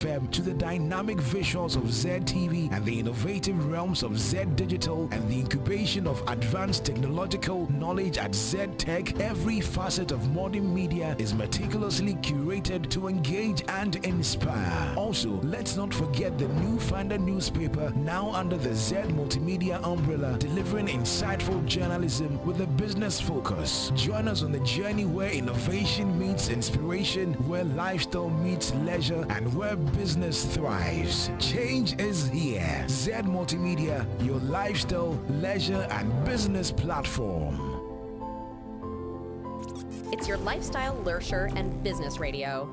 FM to the dynamic visuals of ZTV and the innovative realms of Z Digital and the incubation of advanced technological knowledge at Z Tech, every facet of modern media is meticulously curated to engage and inspire. Also, let's not forget the new Finder newspaper, now under the Z Multimedia umbrella, delivering insightful journalism with a business focus. Join us on the journey where innovation meets inspiration, where lifestyle meets leisure, and where business thrives. Change is here. Z Multimedia, your lifestyle, leisure, and business platform. It's your lifestyle, leisure, and business radio.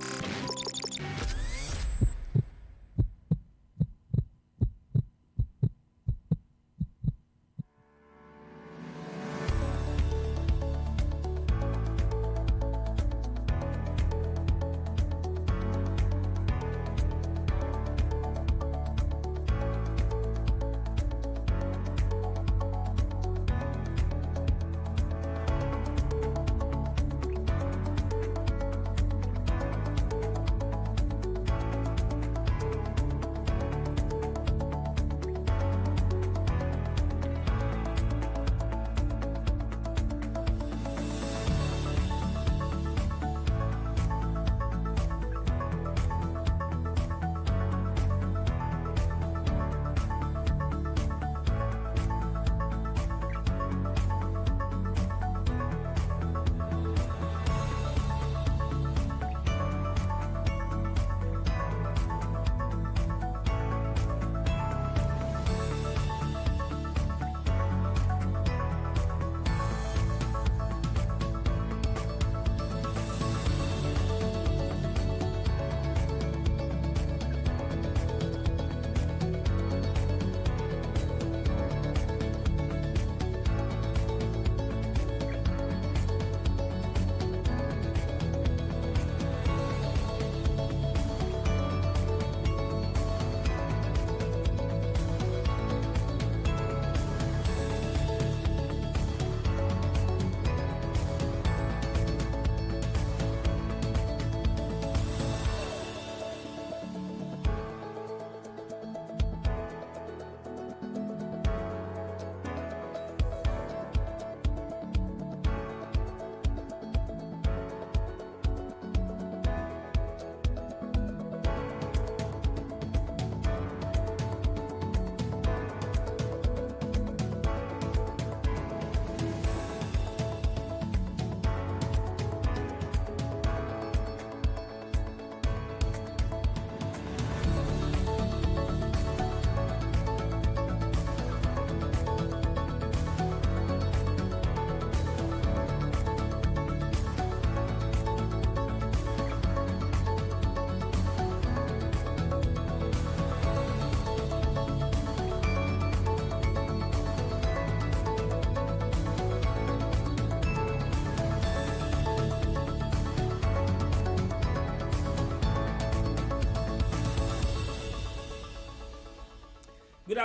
Good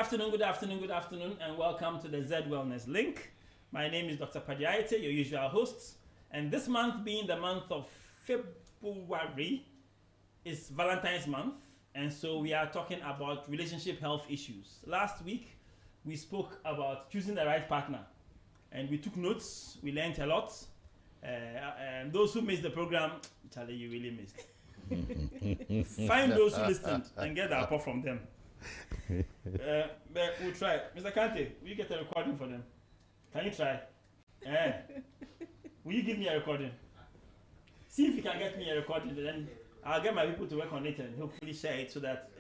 afternoon, and welcome to the ZED Wellness Link. My name is Dr. Padiaite, your usual host, and this month being the month of February is Valentine's month, and so we are talking about relationship health issues. Last week, we spoke about choosing the right partner, and we took notes, we learned a lot, and those who missed the program, Charlie, you really missed. Find those who listened and get the report from them. But we'll try. Mr. Kante, will you get a recording for them? Can you try? Will you give me a recording? See if you can get me a recording, then I'll get my people to work on it and hopefully share it so that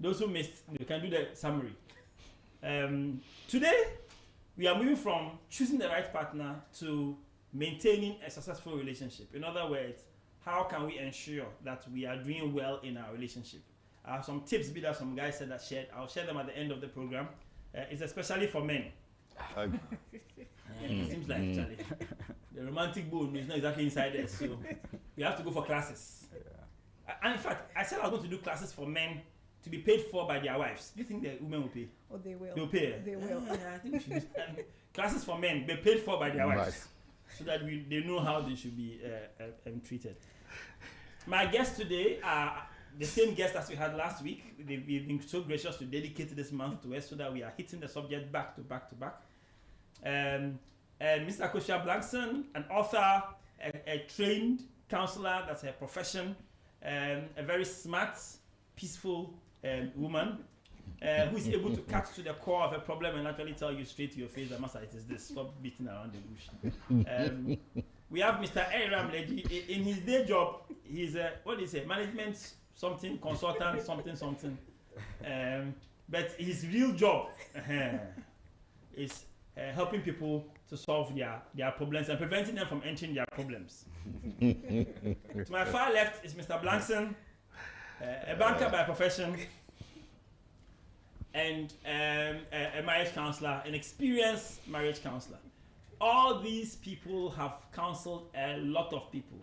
those who missed, you can do the summary. Today, we are moving from choosing the right partner to maintaining a successful relationship. In other words, how can we ensure that we are doing well in our relationship? I have some tips that some guys said that shared. I'll share them at the end of the program. It's especially for men. It seems like Charlie, the romantic bone is not exactly inside there, so we have to go for classes. And in fact, I said I was going to do classes for men to be paid for by their wives. Do you think the women will pay? Oh, they will. They'll pay. They will. I think we should do classes for men, be paid for by their wives, so that they know how they should be treated. My guests today are the same guest as we had last week. They've been so gracious to dedicate this month to us so that we are hitting the subject back to back to back. Mr. Akosua Blankson, an author, a trained counselor, that's her profession, a very smart, peaceful woman who is able to cut to the core of a problem and actually tell you straight to your face that, Master, it is this. Stop beating around the bush. We have Mr. Aram Lady. In his day job, he's a, what do you say, management something, consultant, something. But his real job is helping people to solve their problems and preventing them from entering their problems. To my far left is Mr. Blankson, a banker by profession, and a marriage counselor, an experienced marriage counselor. All these people have counseled a lot of people.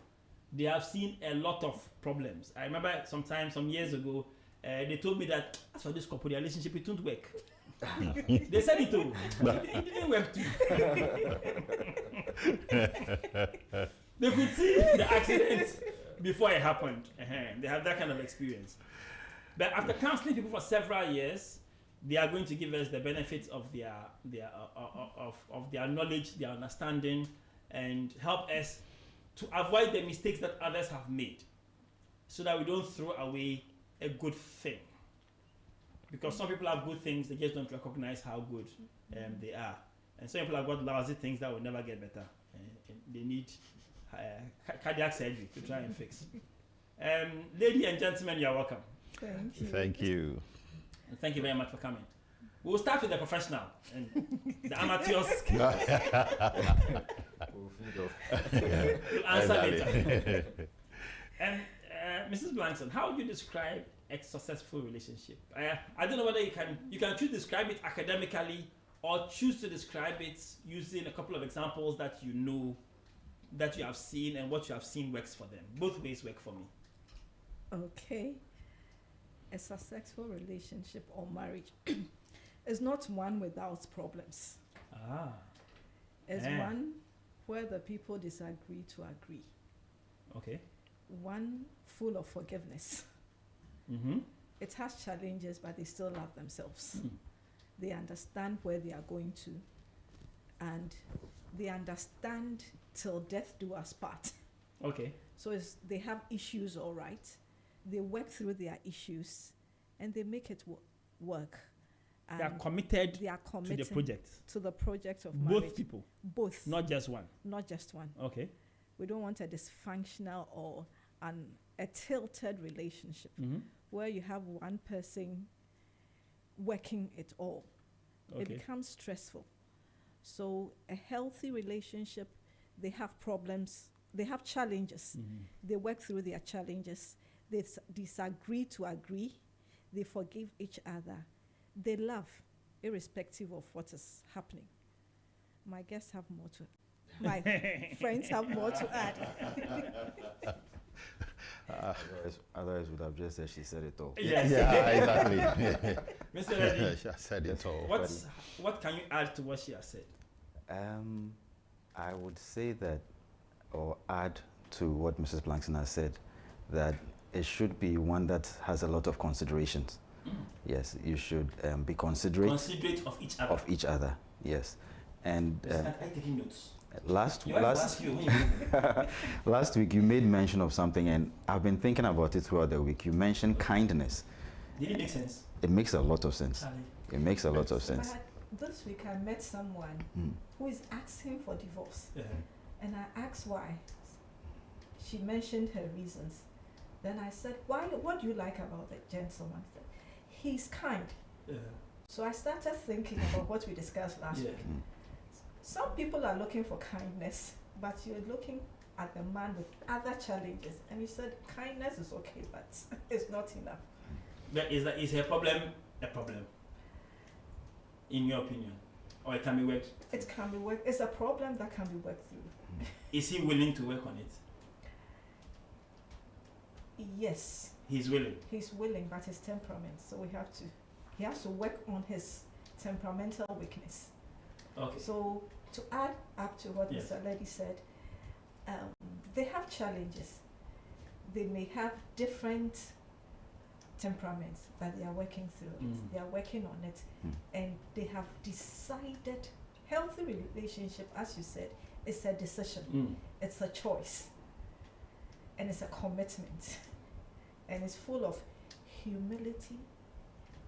They have seen a lot of problems. I remember some years ago, they told me that as for this couple, their relationship, it won't work. They said it too. It didn't work too. They could see the accident before it happened. They have that kind of experience. But after counseling people for several years, they are going to give us the benefits of their knowledge, their understanding, and help us to avoid the mistakes that others have made, so that we don't throw away a good thing. Because some people have good things, they just don't recognize how good they are. And some people have got lousy things that will never get better. And they need cardiac surgery to try and fix. Ladies and gentlemen, you're welcome. Thank you. Thank you. And thank you very much for coming. We'll start with the professional and the amateurs. We'll answer later. And Mrs. Blankson, how would you describe a successful relationship? I don't know whether you can choose to describe it academically or choose to describe it using a couple of examples that you know, that you have seen, and what you have seen works for them. Both ways work for me. Okay. A successful relationship or marriage is not one without problems. It's one where the people disagree to agree. Okay. One full of forgiveness. Mm-hmm. It has challenges, but they still love themselves. They understand where they are going to, and they understand till death do us part. Okay. So they have issues, all right. They work through their issues, and they make it work. And they are committed to the project. To the project of marriage. Both people. Both. Not just one. Not just one. Okay. We don't want a dysfunctional or a tilted relationship where you have one person working it all. Okay. It becomes stressful. So a healthy relationship, they have problems, they have challenges. They work through their challenges. They disagree to agree. They forgive each other. They love, irrespective of what is happening. My guests have more to my friends have more to add. Otherwise would have just said she said it all. Yes. Yeah, exactly. Mr. Reddy, She has said it all. what can you add to what she has said? I would say that, or add to what Mrs. Blankson has said, that it should be one that has a lot of considerations. Yes, you should be considerate of each other. Of each other, yes. And I'm taking notes. Last week you made mention of something, and I've been thinking about it throughout the week. You mentioned kindness. Did it make sense? It makes a lot of sense. It makes a lot of sense. This week I met someone who is asking for divorce. And I asked why. She mentioned her reasons. Then I said, what do you like about the gentleman? He's kind. So I started thinking about what we discussed last week. Some people are looking for kindness, but you're looking at the man with other challenges. And you said kindness is okay, but it's not enough. But is her problem a problem, in your opinion? Or it can be worked? It can be worked. It's a problem that can be worked through. Is he willing to work on it? Yes. He's willing? He's willing, but his temperament. So he has to work on his temperamental weakness. Okay. So to add up to what Mr. Lady said, they have challenges. They may have different temperaments, but they are working through it. They are working on it, and they have decided healthy relationship, as you said, is a decision. It's a choice, and it's a commitment, and it's full of humility,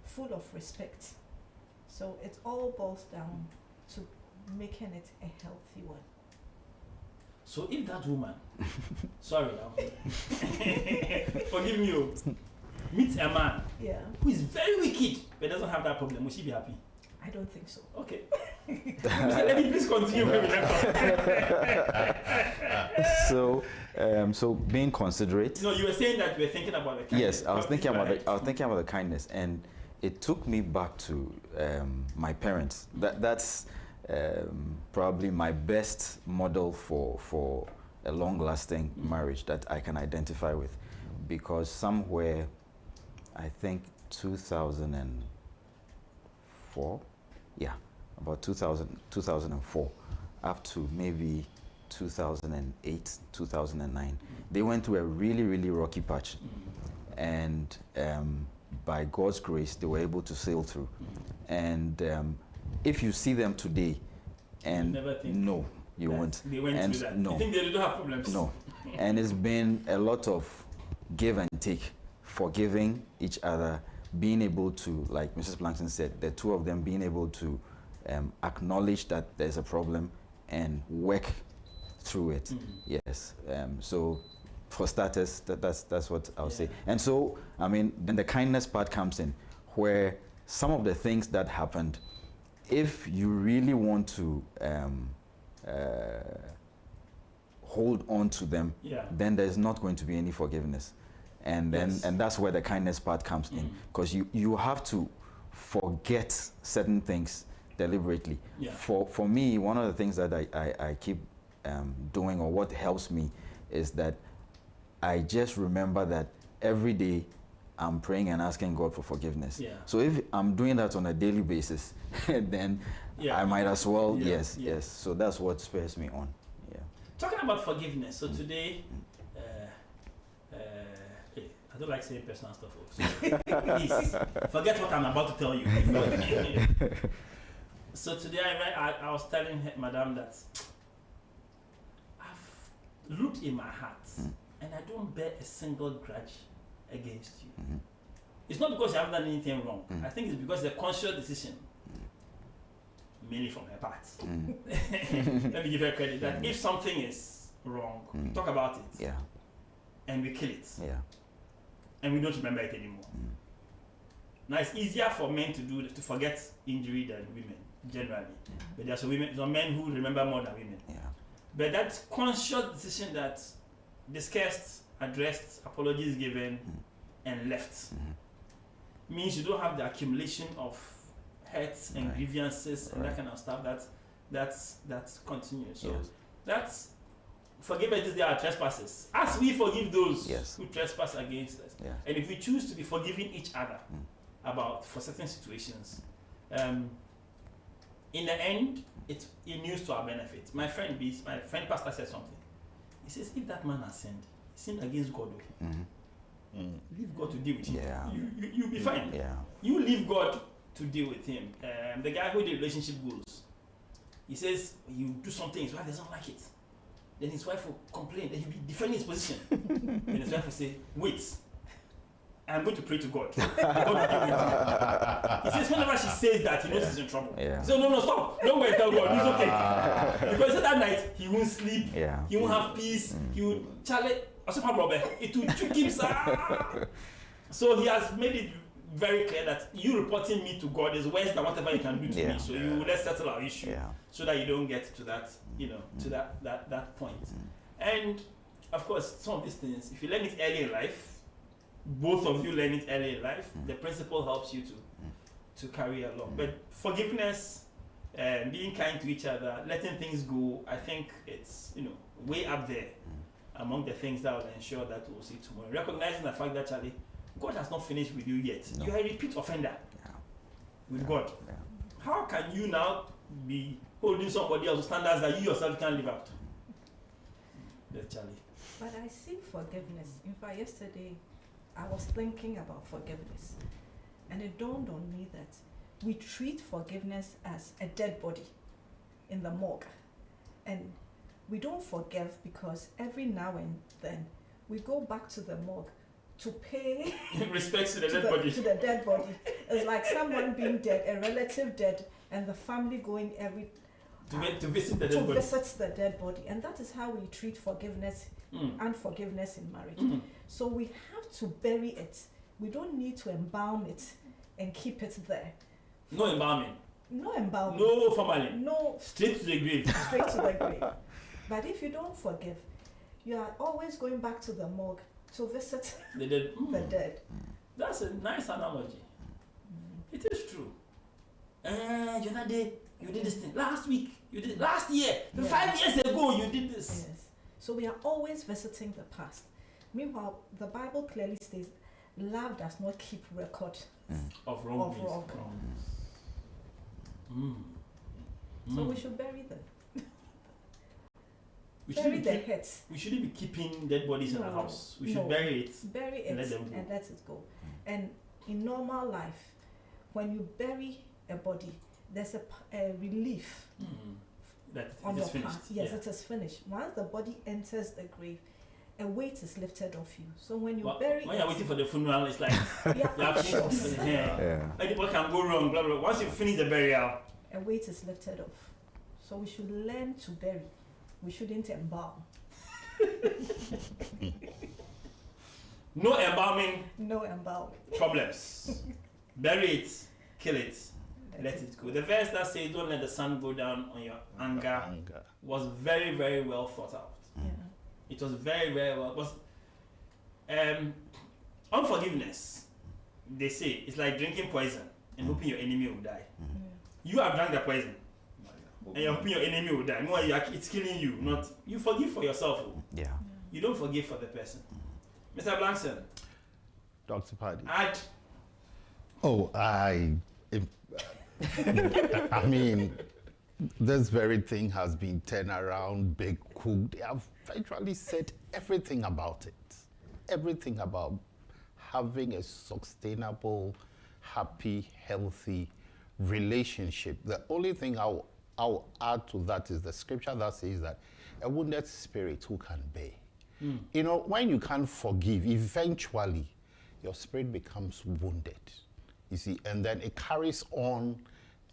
full of respect. So it all boils down to making it a healthy one. So if that woman, sorry, forgive me, meets a man who is very wicked but doesn't have that problem, will she be happy? I don't think so. Okay. Let me please continue. So being considerate. No, you were saying that you were thinking about the kindness. Yes, I was thinking about the kindness, and it took me back to my parents. That's probably my best model for a long-lasting marriage that I can identify with, because somewhere, I think 2004, about 2004, up to maybe 2008, 2009, they went through a really, really rocky patch, and by God's grace, they were able to sail through. And if you see them today, and no, you won't. They went through that. No. You think they don't have problems? No. And it's been a lot of give and take, forgiving each other, being able to, like Mrs. Blankson said, the two of them being able to acknowledge that there's a problem and work through it. Yes. So for starters, that's what I'll say. And so, I mean, then the kindness part comes in, where some of the things that happened, if you really want to hold on to them, then there's not going to be any forgiveness. And then and that's where the kindness part comes in, because you have to forget certain things deliberately. For me, one of the things that I keep doing, or what helps me, is that I just remember that every day I'm praying and asking God for forgiveness. So if I'm doing that on a daily basis, then I might as well, yes. So that's what spurs me on. Talking about forgiveness, so today, I don't like saying personal stuff, so please forget what I'm about to tell you. So today I was telling Madam that I've looked in my heart and I don't bear a single grudge against you. It's not because you haven't done anything wrong. I think it's because it's a conscious decision, mainly from her part. Let me give her credit that if something is wrong, we talk about it, and we kill it, and we don't remember it anymore. Now it's easier for men to forget injury than women generally, but there's some men who remember more than women. But that conscious decision that discussed, addressed, apologies given, and left means you don't have the accumulation of hurts and grievances and that kind of stuff that continues. So that's forgiveness. They are trespasses. As we forgive those who trespass against us, and if we choose to be forgiving each other for certain situations, in the end, it news to our benefit. My friend pastor said something. He says, if that man has sinned, he sinned against God. Leave God to deal with him. You'll be fine. You leave God to deal with him. The guy who did relationship goals, he says he will do something, his wife doesn't like it. Then his wife will complain, then he'll be defending his position. Then his wife will say, wait, I'm going to pray to God. God will deal with you. He says whenever she says that, he knows he's in trouble. So no, stop. Don't go and tell God, he's okay. Because that night, he won't sleep, he won't have peace, he will challenge. It will trick him. So he has made it very clear that you reporting me to God is worse than whatever you can do to me. So let's settle our issue so that you don't get to that, to that point. And of course, some of these things, if you learn it early in life, both of you learn it early in life, the principle helps you to carry along. But forgiveness, being kind to each other, letting things go, I think it's way up there among the things that will ensure that we'll see tomorrow. Recognizing the fact that, Charlie, God has not finished with you yet. You are a repeat offender with God. How can you now be holding somebody else's standards that you yourself can't live up to? Yes, Charlie. But I see forgiveness. In fact, yesterday I was thinking about forgiveness, and it dawned on me that we treat forgiveness as a dead body in the morgue, and we don't forgive because every now and then we go back to the morgue to pay respects to the dead body. To the dead body. It's like someone being dead, a relative dead, and the family going every to visit the dead body. Visit the dead body, and that is how we treat forgiveness and forgiveness in marriage. So we have to bury it. We don't need to embalm it and keep it there. No embalming. No embalming. No formalin. No. Straight to the grave. Straight to the grave. But if you don't forgive, you are always going back to the morgue to visit the dead. The dead. That's a nice analogy. It is true. The other day you did this thing. Last week you did. Last year, 5 years ago you did this. Yes. So we are always visiting the past. Meanwhile, the Bible clearly states, love does not keep record of wrong. So we should bury them. Bury the heads. We shouldn't be keeping dead bodies in the house. We should bury it. Bury it and let it go. And in normal life, when you bury a body, there's a relief that on it your is finished. part. Yes, it is finished. Once the body enters the grave, a weight is lifted off you. So when you bury when you're waiting for the funeral, it's like you have like what can go wrong, blah blah. Once you finish the burial, a weight is lifted off. So we should learn to bury. We shouldn't embalm. No embalming. No embalming. Problems. Bury it, kill it, let it go. The verse that says, "Don't let the sun go down on your anger," was very, very well thought out. Yeah. It was very, very well. Was unforgiveness. They say it's like drinking poison and hoping your enemy will die. You have drank the poison, and you're hoping your enemy will die. More, it's killing you. Not you forgive for yourself. Yeah. You don't forgive for the person. Mr. Blankson. Dr. Paddy. I mean, this very thing has been turned around, big cooked. They have virtually said everything about it. Everything about having a sustainable, happy, healthy relationship. The only thing I'll add to that is the scripture that says that a wounded spirit who can bear. You know, when you can't forgive, eventually your spirit becomes wounded. You see, and then it carries on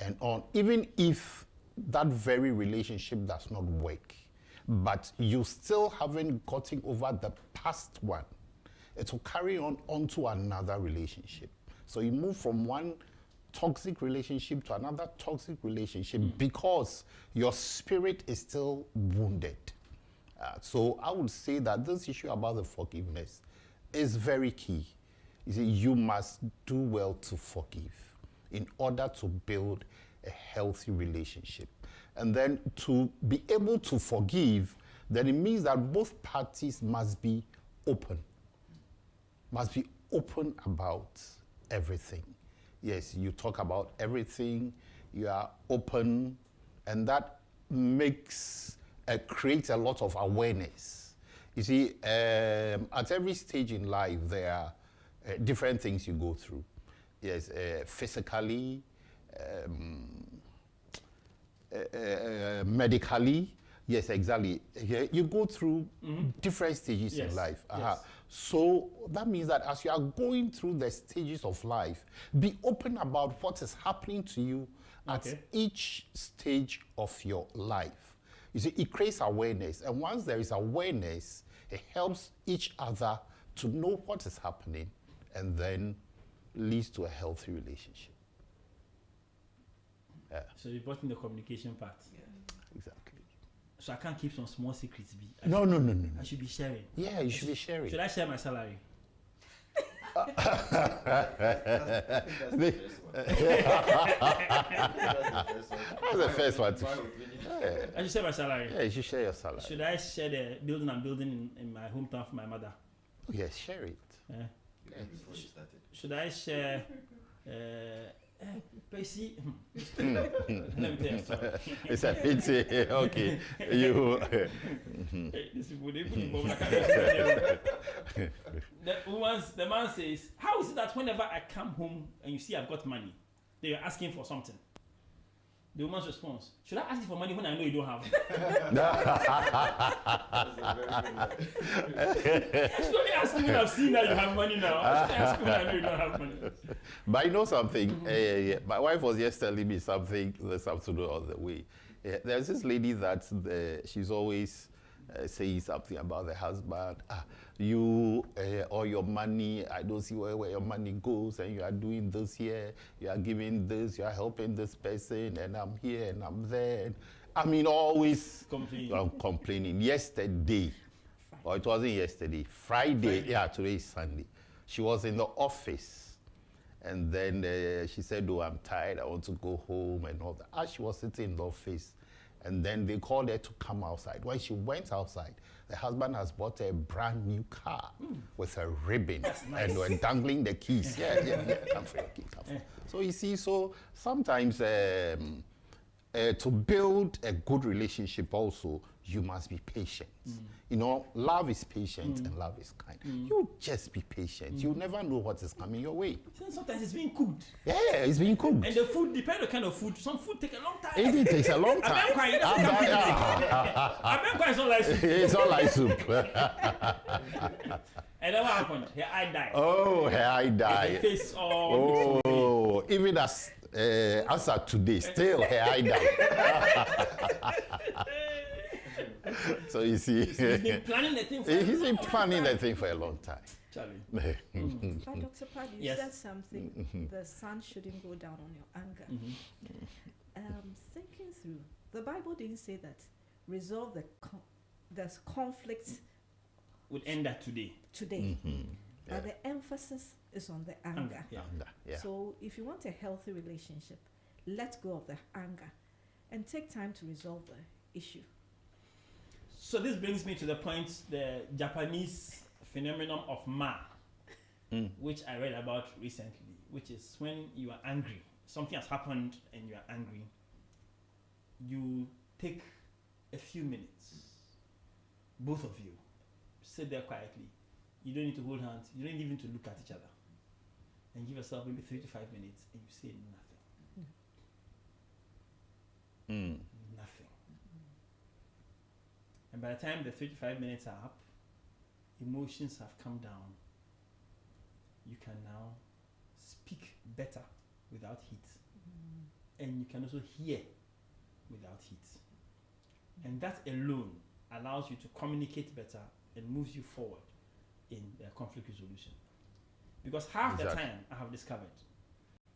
and on, even if that very relationship does not work, but you still haven't gotten over the past one. It will carry on onto another relationship. So you move from one toxic relationship to another toxic relationship because your spirit is still wounded. So I would say that this issue about the forgiveness is very key. You see, you must do well to forgive in order to build a healthy relationship. And then to be able to forgive, then it means that both parties must be open about everything. Yes, you talk about everything, you are open, and that creates a lot of awareness. You see, at every stage in life, there are different things you go through. Yes, physically, medically. Yes, exactly. You go through different stages in life. Yes. So that means that as you are going through the stages of life, be open about what is happening to you at each stage of your life. You see, it creates awareness. And once there is awareness, it helps each other to know what is happening and then leads to a healthy relationship. Yeah. So you're putting the communication part. Yeah. Exactly. So I can't keep some small secrets. No. I should be sharing. Yeah, you should be sharing. Should I share my salary? That's the first one. I should share my salary. Yeah, you should share your salary. Should I share the building I'm building in my hometown for my mother? Yes, share it. Should I share But you see, let me tell you a story. It's a pity. Okay, you. This people, they put involved like the man says, how is it that whenever I come home and you see I've got money, they are asking for something? The woman's response, should I ask you for money when I know you don't have it? I should only ask you when I've seen that you have money now. I should ask you when I know you don't have money. But you know something? My wife was just telling me something this afternoon on the way. There's this lady that she's always saying something about the husband. You or your money, I don't see where your money goes, and you are doing this here, you are giving this, you are helping this person, and I'm here and I'm there. I mean, always complaining. Yesterday, or it wasn't yesterday, Friday, yeah, today is Sunday. She was in the office, and then she said, oh, I'm tired, I want to go home and all that. As she was sitting in the office, and then they called her to come outside. When she went outside, the husband has bought a brand new car with a ribbon, nice. And we're dangling the keys. Yeah, come for your keys. So you see, so sometimes to build a good relationship also, you must be patient. You know, love is patient and love is kind. You just be patient. You never know what is coming your way. Sometimes it's being cooked. Yeah, it's being cooked. And the food, depends on the kind of food. Some food take a long time. It takes a long time. It's not like soup. It's not like soup. And then what happened? Her eye died. Oh, her eye died. Face all. Oh, even as of today, still her eye died. So you see, he's been planning the thing for a long time. Charlie. Dr. Paddy, you Yes. said something. The sun shouldn't go down on your anger. Thinking through, the Bible didn't say that resolve the conflict would end that today. But the emphasis is on the anger. Yeah. So if you want a healthy relationship, let go of the anger and take time to resolve the issue. So this brings me to the point, the Japanese phenomenon of ma, which I read about recently, which is when you are angry, something has happened and you are angry, you take a few minutes, both of you, sit there quietly. You don't need to hold hands, you don't need even to look at each other, and give yourself maybe 3 to 5 minutes and you say nothing. Nothing. And by the time the 3 to 5 minutes are up, emotions have come down. You can now speak better without heat. And you can also hear without heat. And that alone allows you to communicate better and moves you forward in the conflict resolution. Because half the time I have discovered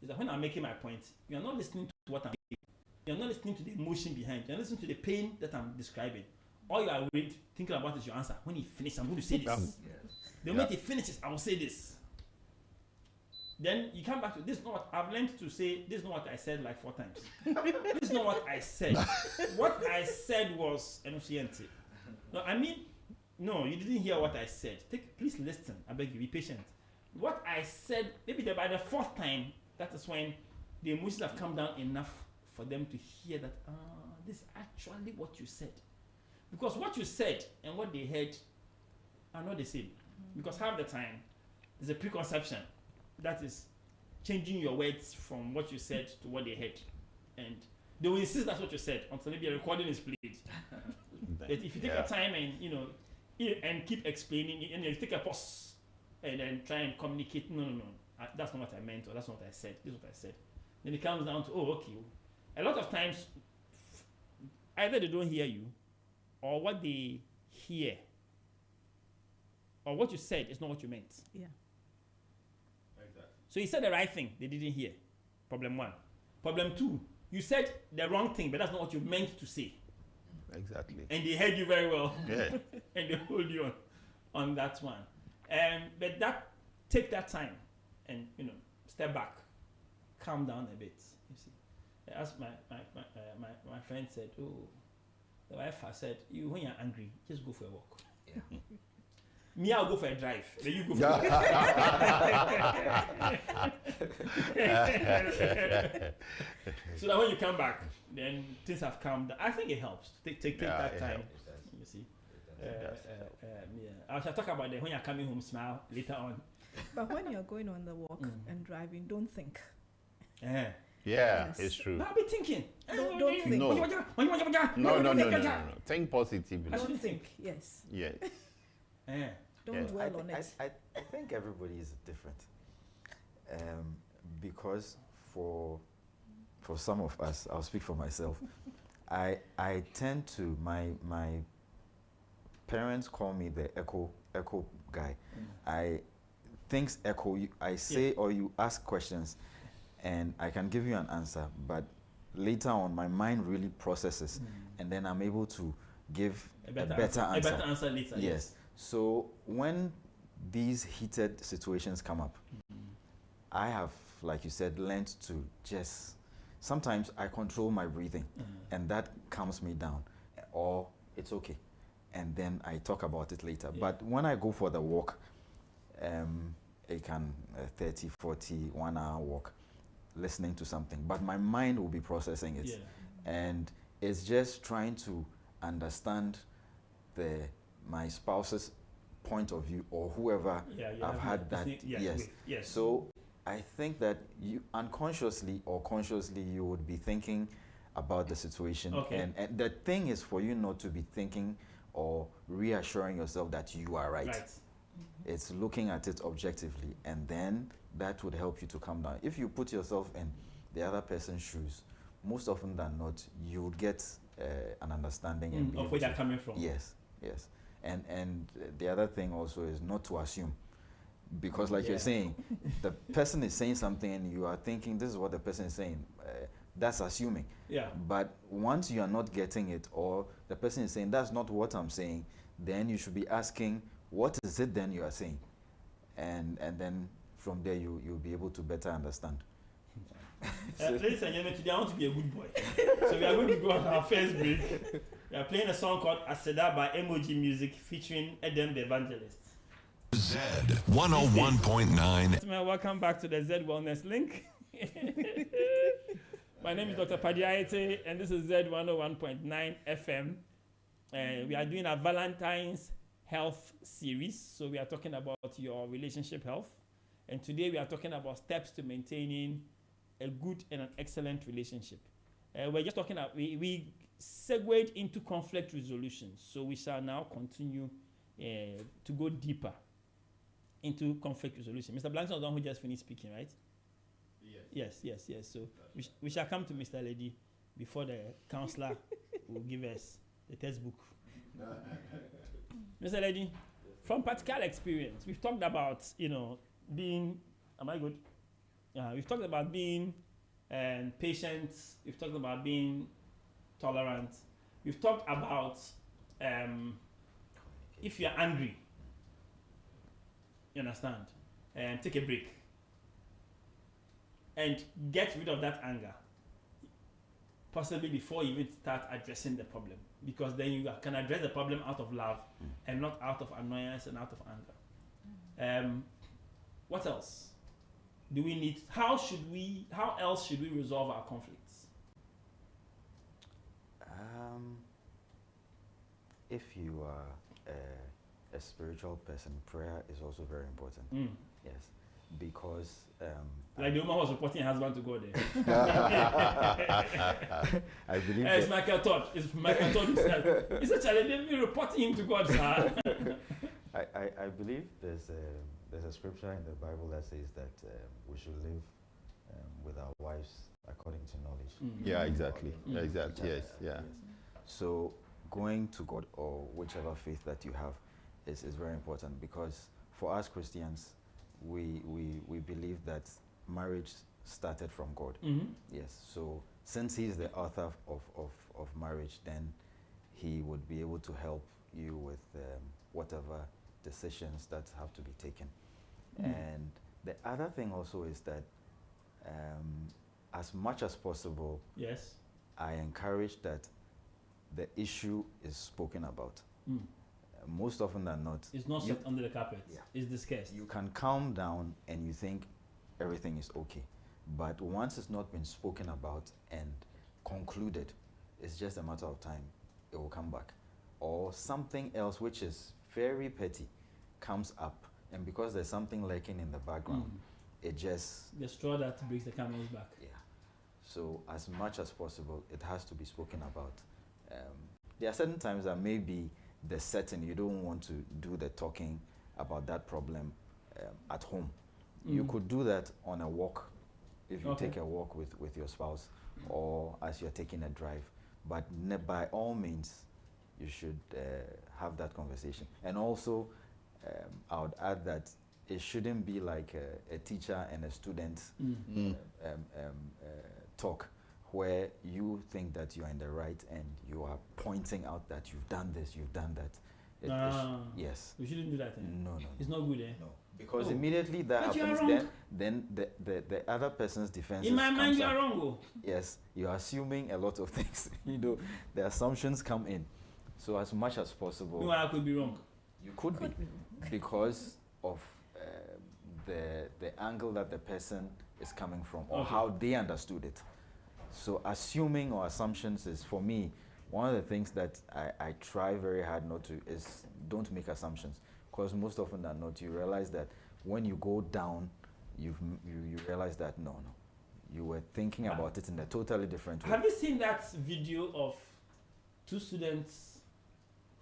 is that when I'm making my point, you are not listening to what I'm saying. You're not listening to the emotion behind. You're listening to the pain that I'm describing. All you are thinking about is your answer. When he finishes, I'm going to say this. The moment he finishes, I will say this. Then you come back to this. Is not what I've learned to say. This is not what I said like 4 times. This is not what I said. What I said was enunciante. No, I mean, no, you didn't hear what I said. Please listen. I beg you, be patient. What I said, maybe by the 4th time, that is when the emotions have come down enough for them to hear that this is actually what you said. Because what you said and what they heard are not the same. Because half the time, there's a preconception that is changing your words from what you said to what they heard. And they will insist that's what you said until maybe a recording is played. But if you take your time and, and keep explaining, and you take a pause and then try and communicate, no, that's not what I meant, or that's not what I said, this is what I said. Then it comes down to, okay. A lot of times, either they don't hear you, or what they hear, or what you said is not what you meant. Yeah. Exactly. So you said the right thing, they didn't hear. Problem 1. Problem 2, you said the wrong thing, but that's not what you meant to say. Exactly. And they heard you very well. Yeah. And they hold you on that one. But take that time and step back, calm down a bit. You see, as my friend said, the wife has said, when you're angry, just go for a walk. Yeah. Me, I'll go for a drive. Then you go for so that when you come back, then things have calmed down. I think it helps. Take that time. You see. I shall talk about that when you're coming home. Smile later on. But when you're going on the walk and driving, don't think. Yeah, Yes. it's true. But I'll be thinking. Don't think. No. No. Think positively. Don't think. Yes. Yes. Don't dwell on it. I think everybody is different, because for some of us, I'll speak for myself. I tend to my parents call me the echo guy. Things echo. I say or you ask questions, and I can give you an answer, but later on my mind really processes, and then I'm able to give a better answer. A better answer later. Yes. So when these heated situations come up, I have, like you said, learned to just, sometimes I control my breathing, and that calms me down, or it's okay, and then I talk about it later. But when I go for the walk, it can 30, 40, 1 hour walk, listening to something, but my mind will be processing it, and it's just trying to understand my spouse's point of view, or whoever I've had that. Yes. So I think that you unconsciously or consciously you would be thinking about the situation, and the thing is for you not to be thinking or reassuring yourself that you are right. It's looking at it objectively, and then that would help you to calm down. If you put yourself in the other person's shoes, most often than not, you would get an understanding and of where they're coming from. Yes. And the other thing also is not to assume, because like you're saying, the person is saying something and you are thinking this is what the person is saying. That's assuming. But once you are not getting it, or the person is saying that's not what I'm saying, then you should be asking, what is it then you are saying? And then from there you'll be able to better understand. Ladies and gentlemen, today I want to be a good boy. So we are going to go on our first break. We are playing a song called Aseda by Emoji Music featuring Eden the Evangelist. ZED 101.9. Welcome back to the ZED Wellness Link. My name is Dr. Padiaite, and this is ZED 101.9 FM. We are doing a Valentine's Health series. So we are talking about your relationship health. And today we are talking about steps to maintaining a good and an excellent relationship. We're just talking about, we segued into conflict resolution. So we shall now continue to go deeper into conflict resolution. Mr. Blankson was the one who just finished speaking, right? Yes. So we shall come to Mr. Lady before the counselor will give us the textbook. Mr. Lady, from practical experience, we've talked about, being, am I good? We've talked about being patient. We've talked about being tolerant. We've talked about if you're angry, you understand, take a break and get rid of that anger, possibly before you even start addressing the problem, because then you can address the problem out of love and not out of annoyance and out of anger. What else do we need? How else should we resolve our conflicts? If you are a spiritual person, prayer is also very important. Yes, because like the woman was reporting her husband to God there. I believe it's Michael Todd. It's Michael Todd himself. It's actually they reporting him to God, sir. I believe there's a scripture in the Bible that says that we should live with our wives according to knowledge. Yeah, exactly. Yes. So going to God, or whichever faith that you have, is very important, because for us Christians, we believe that marriage started from God. Yes. So since He is the author of marriage, then He would be able to help you with whatever decisions that have to be taken. And the other thing also is that as much as possible, I encourage that the issue is spoken about. most often than not, It's not swept under the carpet. Yeah. It's discussed. you can calm down and you think everything is okay. But once it's not been spoken about and concluded, it's just a matter of time. It will come back. Or something else which is very petty comes up, and because there's something lurking in the background, it just, The straw that breaks the camel's back. yeah. So as much as possible, it has to be spoken about. There are certain times that maybe the setting, you don't want to do the talking about that problem at home. You could do that on a walk, if you take a walk with your spouse, or as you're taking a drive. But by all means, you should have that conversation. And also, I would add that it shouldn't be like a teacher and a student talk, where you think that you are in the right and you are pointing out that you've done this, you've done that. Yes. We shouldn't do that. No. It's not good, eh? No. Because immediately that But you are happens, wrong. then the other person's defense. In my mind, you are wrong. Oh. Yes, you are assuming a lot of things. The assumptions come in. So as much as possible, No, I could be wrong. you could be, because of the angle that the person is coming from, or how they understood it. So assuming or assumptions is, for me, one of the things that I try very hard not to is don't make assumptions, because most often than not, you realize that when you go down, you realize that no, you were thinking about it in a totally different way. Have you seen that video of two students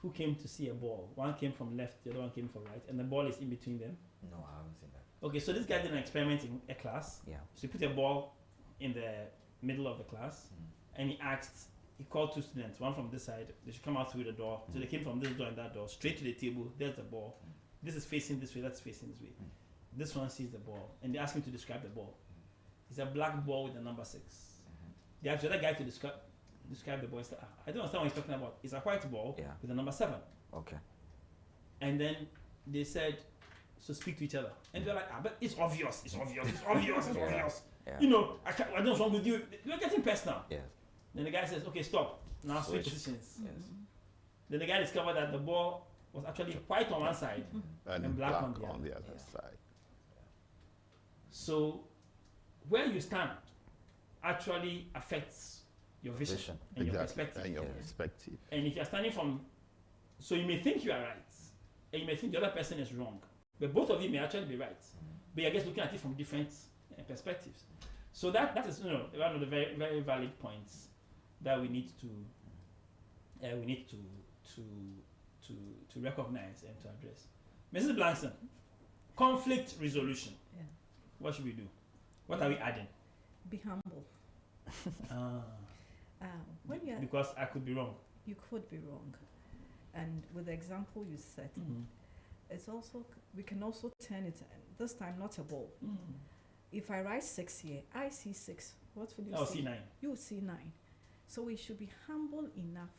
who came to see a ball? One came from left, the other one came from right, and the ball is in between them. No, I haven't seen that. Okay, so this guy did an experiment in a class. Yeah. So he put a ball in the middle of the class, and he called two students, one from this side, they should come out through the door. So they came from this door and that door, straight to the table, there's the ball. This is facing this way, that's facing this way. This one sees the ball, and they ask him to describe the ball. It's a black ball with the number 6. They asked the other guy to describe the ball. He said, I don't understand what he's talking about. It's a white ball with the number 7. Okay. And then they said, so speak to each other. And they're like, but it's obvious, it's obvious, it's obvious, it's obvious. Yeah. You know, I don't know what's wrong with you. You're getting personal. Yes. Then the guy says, okay, stop. Now switch positions. Yes. Then the guy discovered that the ball was actually white on one side and black on the other. Side. So where you stand actually affects your vision and your perspective. And your perspective. And if you're standing from, so you may think you are right, and you may think the other person is wrong, but both of you may actually be right. But you're just looking at it from different perspectives. So that is one of the very, very valid points that we need to recognize and to address. Mrs. Blankson, conflict resolution. Yeah. What should we do? What are we adding? Be humble. When you're, Because I could be wrong. you could be wrong. And with the example you set, it's also, we can also turn it, this time not a ball. If I write 6 here, I see 6. What will you Oh, see? C9. You will see 9. So we should be humble enough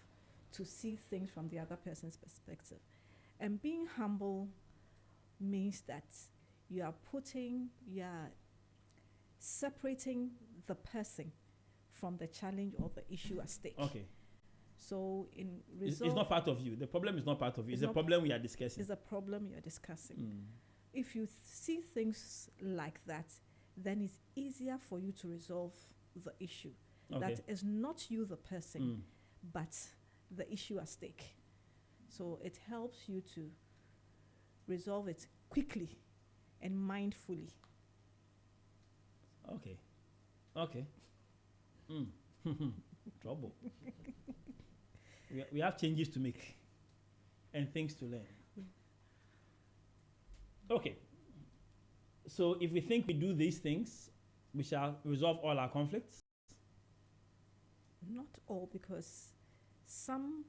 to see things from the other person's perspective. And being humble means that you are separating the person from the challenge or the issue at stake. Okay. So in It's not part of you. The problem is not part of you. It's a problem we are discussing. It's a problem you're discussing. If you see things like that, then it's easier for you to resolve the issue. Okay. That is not you, the person, but the issue at stake. So it helps you to resolve it quickly and mindfully. Okay. Okay. Trouble. We have changes to make and things to learn. Okay. So if we think we do these things, we shall resolve all our conflicts? Not all, because some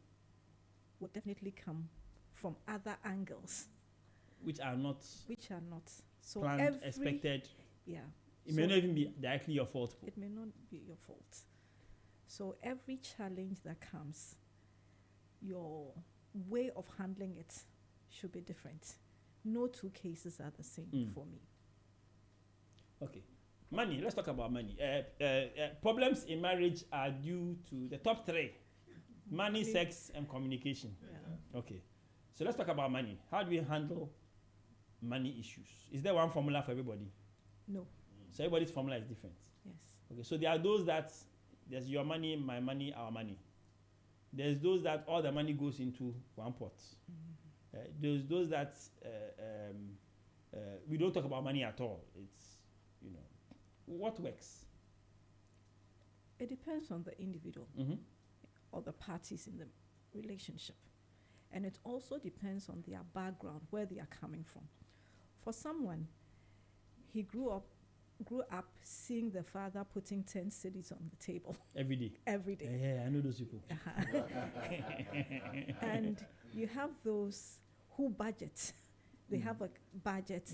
would definitely come from other angles, Which are not So planned, expected. Yeah. It may not even be directly your fault. It may not be your fault. So every challenge that comes, your way of handling it should be different. No two cases are the same for me. Okay. Money. Let's talk about money. Problems in marriage are due to the top 3. Money, sex, and communication. Yeah. Okay. So let's talk about money. How do we handle money issues? Is there one formula for everybody? No. So everybody's formula is different. Yes. Okay, so there are those that there's your money, my money, our money. There's those that all the money goes into one pot. There's those that we don't talk about money at all. It's, you know, what works? It depends on the individual or the parties in the relationship. And it also depends on their background, where they are coming from. For someone, he grew up seeing the father putting 10 cedis on the table. Every day. Every day. Yeah, I know those people. And you have those who budget. They have a budget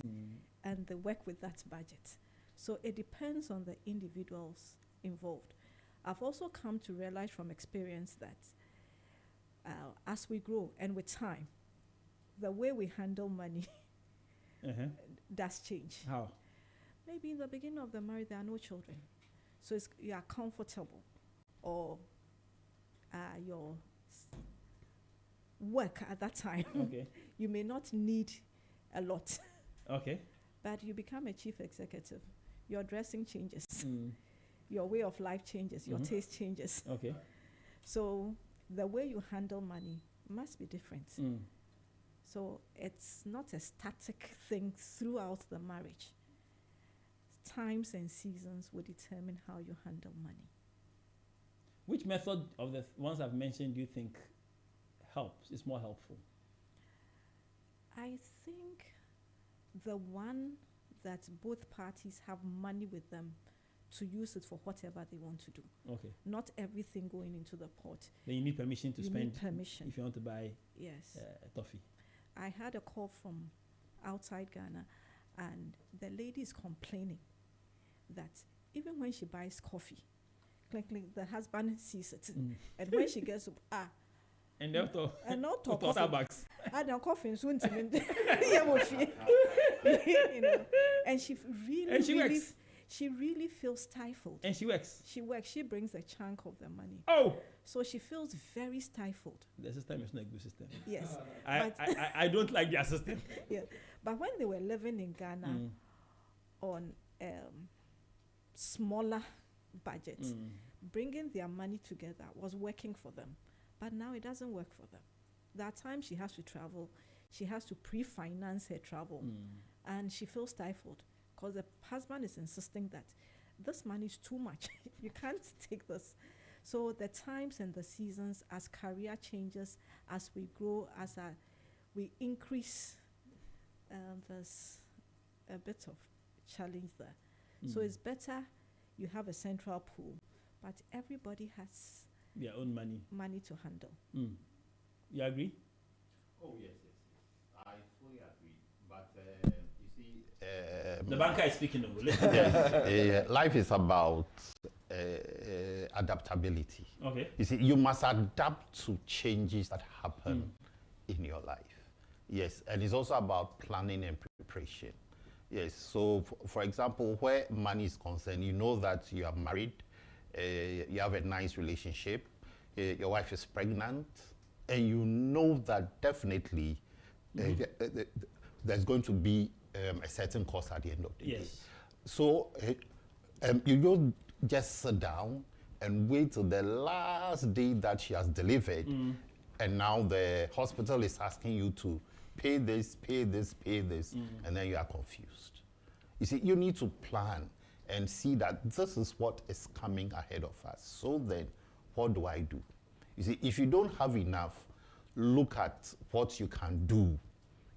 and they work with that budget. So it depends on the individuals involved. I've also come to realize from experience that as we grow and with time, the way we handle money does change. How? Maybe in the beginning of the marriage, there are no children. So you are comfortable, or your work at that time, you may not need a lot. Okay. But you become a chief executive. Your dressing changes. Your way of life changes. Your taste changes. Okay. So the way you handle money must be different. So it's not a static thing throughout the marriage. Times and seasons will determine how you handle money. Which method of the ones I've mentioned do you think helps, is more helpful? I think the one that both parties have money with them to use it for whatever they want to do. Okay. Not everything going into the pot. Then you need permission to spend. Need permission. If you want to buy yes. A toffee. I had a call from outside Ghana, and the lady is complaining that even when she buys coffee, the husband sees it. And when she gets up, and not Starbucks. And coffee soon you know, and she really feels stifled. And she works. She brings a chunk of the money. Oh, so she feels very stifled. The system is not a good system. Yes, I don't like their system. Yeah, but when they were living in Ghana on smaller budgets, bringing their money together was working for them. But now it doesn't work for them. There are times she has to travel. She has to pre-finance her travel. And she feels stifled because the husband is insisting that this money is too much. You can't take this. So the times and the seasons, as career changes, as we grow, as we increase, there's a bit of challenge there. So it's better you have a central pool, but everybody has their own money to handle. You agree? Oh, yes. I fully agree. But you see... the banker is speaking over. Yes, life is about adaptability. Okay. You see, you must adapt to changes that happen in your life. Yes, and it's also about planning and preparation. Yes, so for example, where money is concerned, you know that you are married, you have a nice relationship, your wife is pregnant, and you know that definitely there's going to be a certain cost at the end of the day. So you don't just sit down and wait till the last day that she has delivered, and now the hospital is asking you to pay this, and then you are confused. You see, you need to plan and see that this is what is coming ahead of us. So then, what do I do? You see, if you don't have enough, look at what you can do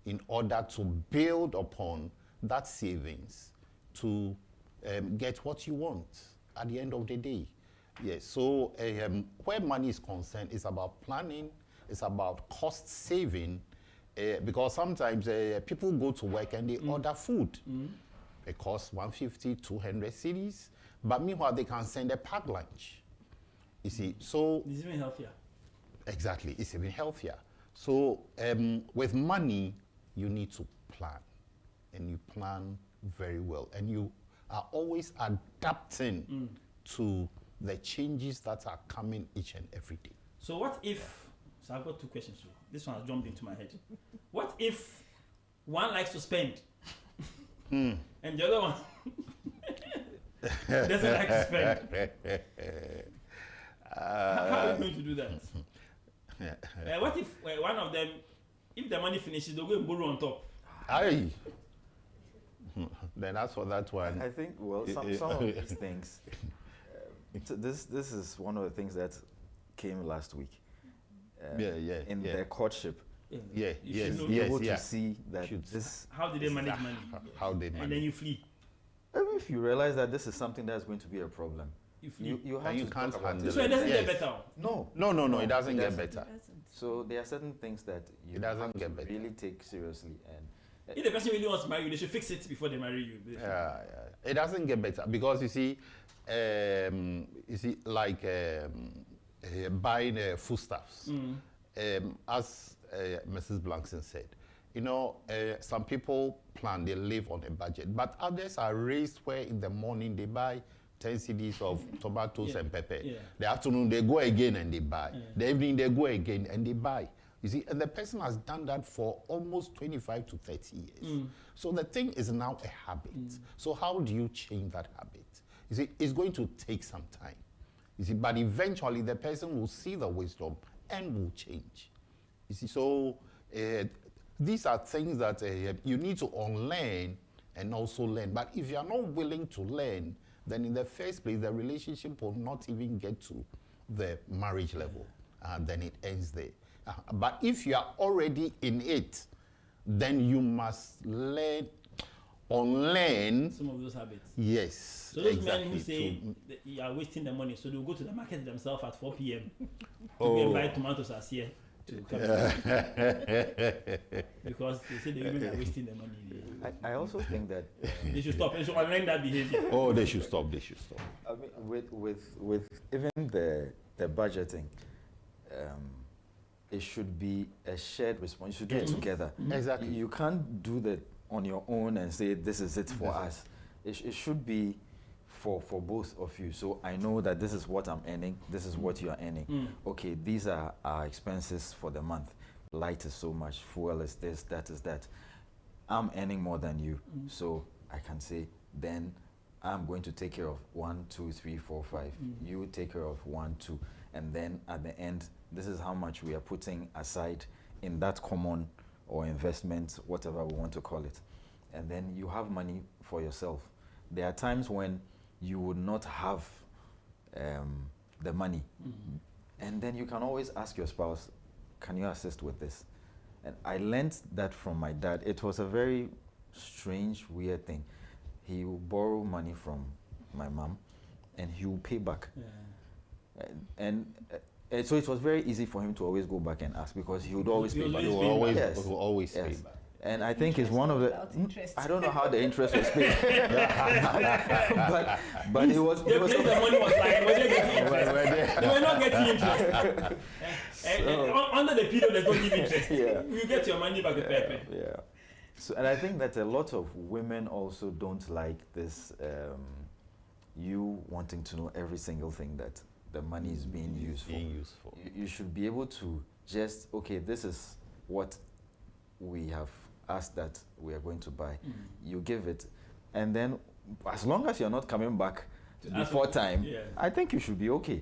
in order to build upon that savings to get what you want at the end of the day. Yes, so where money is concerned, it's about planning, it's about cost saving, because sometimes people go to work and they order food. It costs 150, 200 cedis, but meanwhile they can send a packed lunch. You see, so... It's even healthier. Exactly, it's even healthier. So with money, you need to plan, and you plan very well, and you are always adapting to the changes that are coming each and every day. So what if So I've got two questions. This one has jumped into my head. What if one likes to spend and the other one doesn't like to spend? How are we going to do that? What if one of them, if the money finishes, they'll go and borrow on top? Aye. Then that's for that one. I think, well, some of these things, this is one of the things that came last week. In their courtship. Yeah, You should Be able to see that this. How did they manage money? How they manage. And then you flee. If you realize that this is something that's going to be a problem, You flee. you have And you to can't talk about handle it. So it doesn't get better. No, No, it doesn't get better. So there are certain things that you It doesn't have to get better. really take seriously. And If the person really wants to marry you, they should fix it before they marry you. Yeah, it doesn't get better because you see, like buying foodstuffs. As Mrs. Blankson said, some people plan, they live on a budget, but others are raised where in the morning they buy 10 cedis of tomatoes and pepper. The afternoon they go again and they buy. The evening they go again and they buy. You see, and the person has done that for almost 25 to 30 years. So the thing is now a habit. So how do you change that habit? You see, it's going to take some time. You see, but eventually the person will see the wisdom and will change. You see, so these are things that you need to unlearn and also learn. But if you are not willing to learn, then in the first place, the relationship will not even get to the marriage level. And then it ends there. But if you are already in it, then you must unlearn some of those habits. Yes. So those men who say you are wasting the money, so they'll go to the market themselves at 4 p.m. to go and buy tomatoes as here to come because they say they even are wasting the money. I also think that they should stop. They should unlearn that behavior. Oh, they should stop. They should stop. I mean, with even the budgeting, it should be a shared response. You should do it together. Exactly. You can't do that on your own and say this is it for us. It should be for both of you. So I know that this is what I'm earning, this is what you are earning. Okay, these are our expenses for the month. Light is so much, fuel is this, that is that. I'm earning more than you, so I can say then I'm going to take care of 1, 2, 3, 4, 5. You take care of 1, 2, and then at the end, this is how much we are putting aside in that common or investment, whatever we want to call it. And then you have money for yourself. There are times when you would not have the money. And then you can always ask your spouse, can you assist with this? And I learned that from my dad. It was a very strange, weird thing. He will borrow money from my mom and he will pay back. And so it was very easy for him to always go back and ask because he would always pay back. He will always pay back. And I think it's one of the. I don't know how the interest was paid, but it was. The money was like, were they getting interest? They were not getting interest. Under the period, there's no give interest. You get your money back with paper. So, and I think that a lot of women also don't like this. You wanting to know every single thing that the money is being used for. You should be able to just this is what we have asked that we are going to buy. You give it, and then as long as you're not coming back before time, I think you should be okay.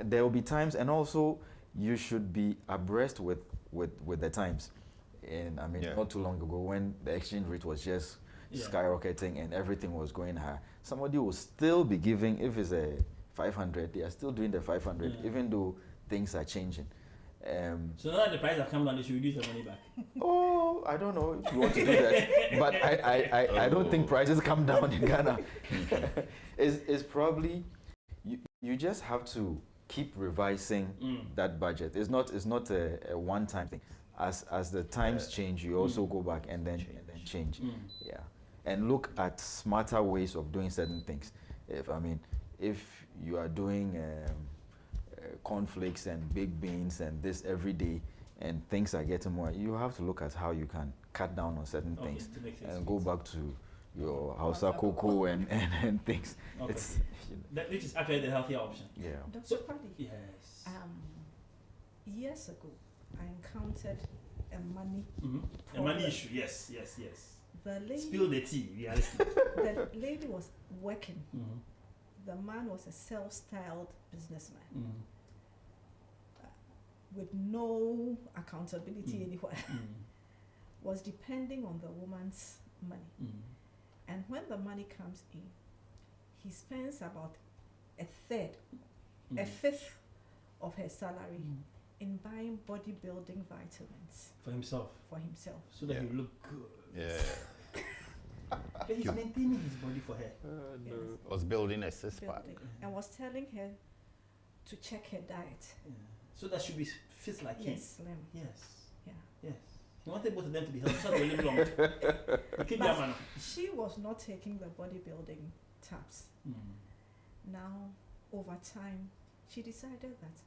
There will be times, and also you should be abreast with the times. And I mean, not too long ago when the exchange rate was just skyrocketing and everything was going high, somebody will still be giving, if it's a 500, they are still doing the 500, even though things are changing. So now that the price have come down, they should reduce the money back. Oh, I don't know if you want to do that, but I don't think prices come down in Ghana. It's probably you just have to keep revising that budget. It's not a one-time thing. As the times change, you also go back and then change. And look at smarter ways of doing certain things. If you are doing cornflakes and baked beans and this every day, and things are getting more, you have to look at how you can cut down on certain things and go back to your Hausa cocoa and things. Which is actually the healthier option. Dr. Paddy, yes. years ago, I encountered a money A money issue. Yes. The lady, Spill the tea. Realistic. the lady was working. The man was a self-styled businessman with no accountability anywhere. Was depending on the woman's money. And when the money comes in, he spends about a fifth of her salary in buying bodybuilding vitamins For himself. So that Yeah. he look good. Yeah. But he's maintaining his body for her. Yes. Was building a six-pack. And was telling her to check her diet. Yeah. So that she be fit like him. Yes, slim. Yes. Yeah. Yes. He wanted both of them to be healthy so they live long. He keep their man. She was not taking the bodybuilding tabs. Now, over time, she decided that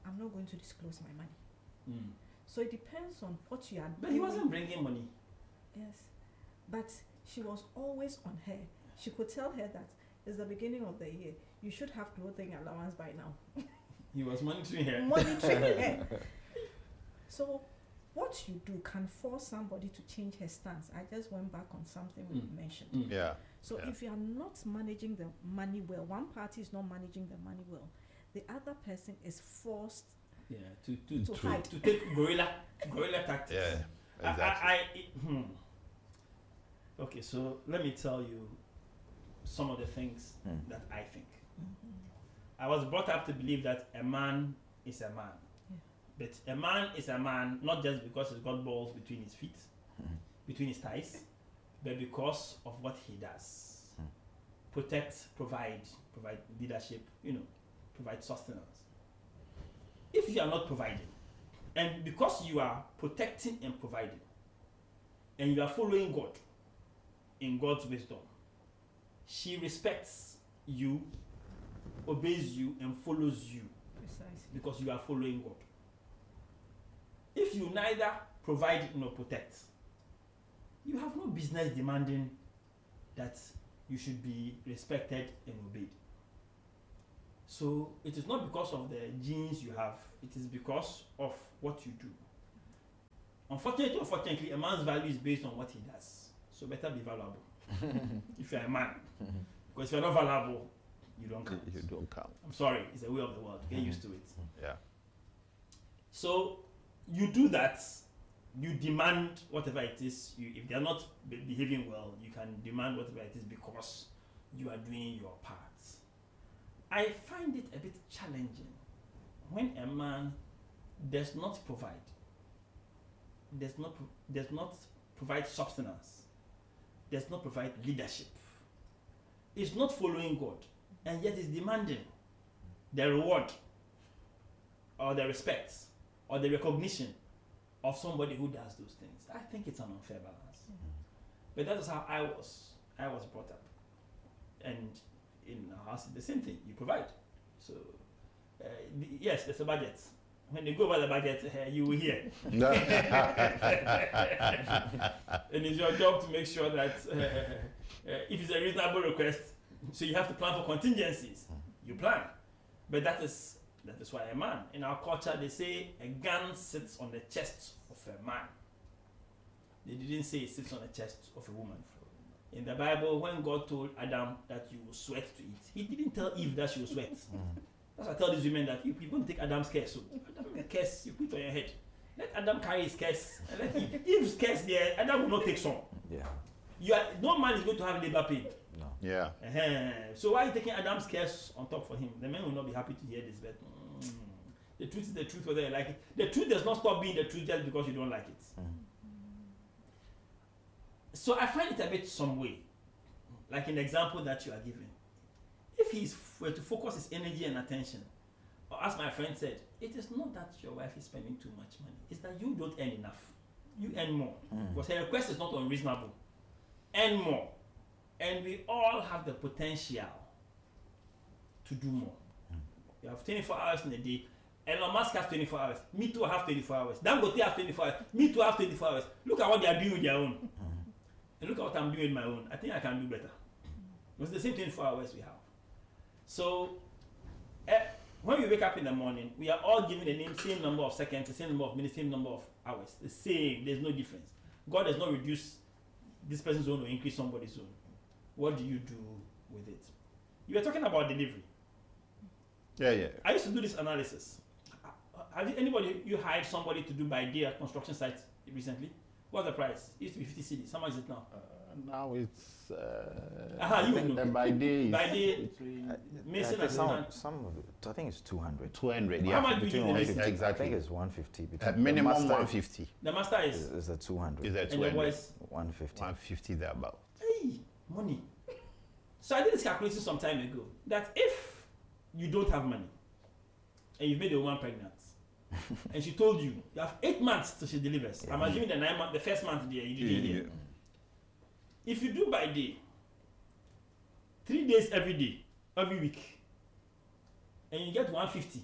I'm not going to disclose my money. So it depends on what you are doing. But he wasn't bringing money. Yes. But she was always on her. She could tell her that it's the beginning of the year. You should have clothing allowance by now. He was monitoring her. Monitoring her. So what you do can force somebody to change her stance. I just went back on something we mentioned. Yeah. So if you are not managing the money well, one party is not managing the money well, the other person is forced to hide. to take gorilla tactics. Yeah. Exactly. Okay, so let me tell you some of the things that I think. I was brought up to believe that a man is a man. But a man is a man not just because he's got balls between his feet, between his thighs, but because of what he does. Protect, provide leadership, provide sustenance. If you are not providing, and because you are protecting and providing, and you are following God in God's wisdom, she respects you, obeys you, and follows you. Precisely. Because you are following God. If you neither provide nor protect, you have no business demanding that you should be respected and obeyed. So it is not because of the genes you have, it is because of what you do. Unfortunately, a man's value is based on what he does. So better be valuable if you're a man. Because if you're not valuable, you don't count. You don't count. I'm sorry, it's the way of the world. Get used to it. Yeah. So you do that, you demand whatever it is. If they're not behaving well, you can demand whatever it is because you are doing your part. I find it a bit challenging when a man does not provide, does not provide substance, does not provide leadership, is not following God, and yet is demanding the reward or the respect or the recognition of somebody who does those things. I think it's an unfair balance. But that is how I was brought up. And in our house, it's the same thing. You provide. So, yes, there's a budget. When you go over the budget, you will hear. And it's your job to make sure that if it's a reasonable request, so you have to plan for contingencies. You plan. But that is why a man, in our culture, they say a gun sits on the chest of a man. They didn't say it sits on the chest of a woman. In the Bible, when God told Adam that you will sweat to eat, he didn't tell Eve that she will sweat. That's why I tell these women that if you're going to take Adam's curse, so Adam's curse you put on your head. Let Adam carry his curse, and let Eve's curse there, Adam will not take some. Yeah. No man is going to have labor pain. No. Yeah. So why are you taking Adam's curse on top for him? The men will not be happy to hear this, but the truth is the truth whether you like it. The truth does not stop being the truth just because you don't like it. So I find it a bit some way, like in the example that you are giving. If he were to focus his energy and attention, or as my friend said, it is not that your wife is spending too much money, it's that you don't earn enough. You earn more. Because her request is not unreasonable. Earn more. And we all have the potential to do more. You have 24 hours in a day. Elon Musk has 24 hours. Me too have 24 hours. Dangote have 24 hours. Me too have 24 hours. Look at what they are doing with their own. And look at what I'm doing with my own. I think I can do better. It's the same 24 hours we have. So, when we wake up in the morning, we are all given the same number of seconds, the same number of minutes, same number of hours. The same. There's no difference. God does not reduce this person's own or increase somebody's own. What do you do with it? You were talking about delivery. Yeah. I used to do this analysis. Anybody you hired somebody to do by day at construction sites recently? What's the price? It used to be 50 cedis. How much is it now? Now it's you would know. by day. By day, Mason and some of it, I think it's 200. 200. How Yeah, much do you Between need? 150, I exactly. think it's 150. At minimum the master 150. The master is a 200. Is that and the 200? boys. 150. 150 thereabout. Hey, money. So I did this calculation some time ago that if you don't have money and you've made a woman pregnant and she told you have 8 months till she delivers, I'm assuming the 9 month, the first month there you didn't hear. If you do by day, 3 days every day, every week, and you get 150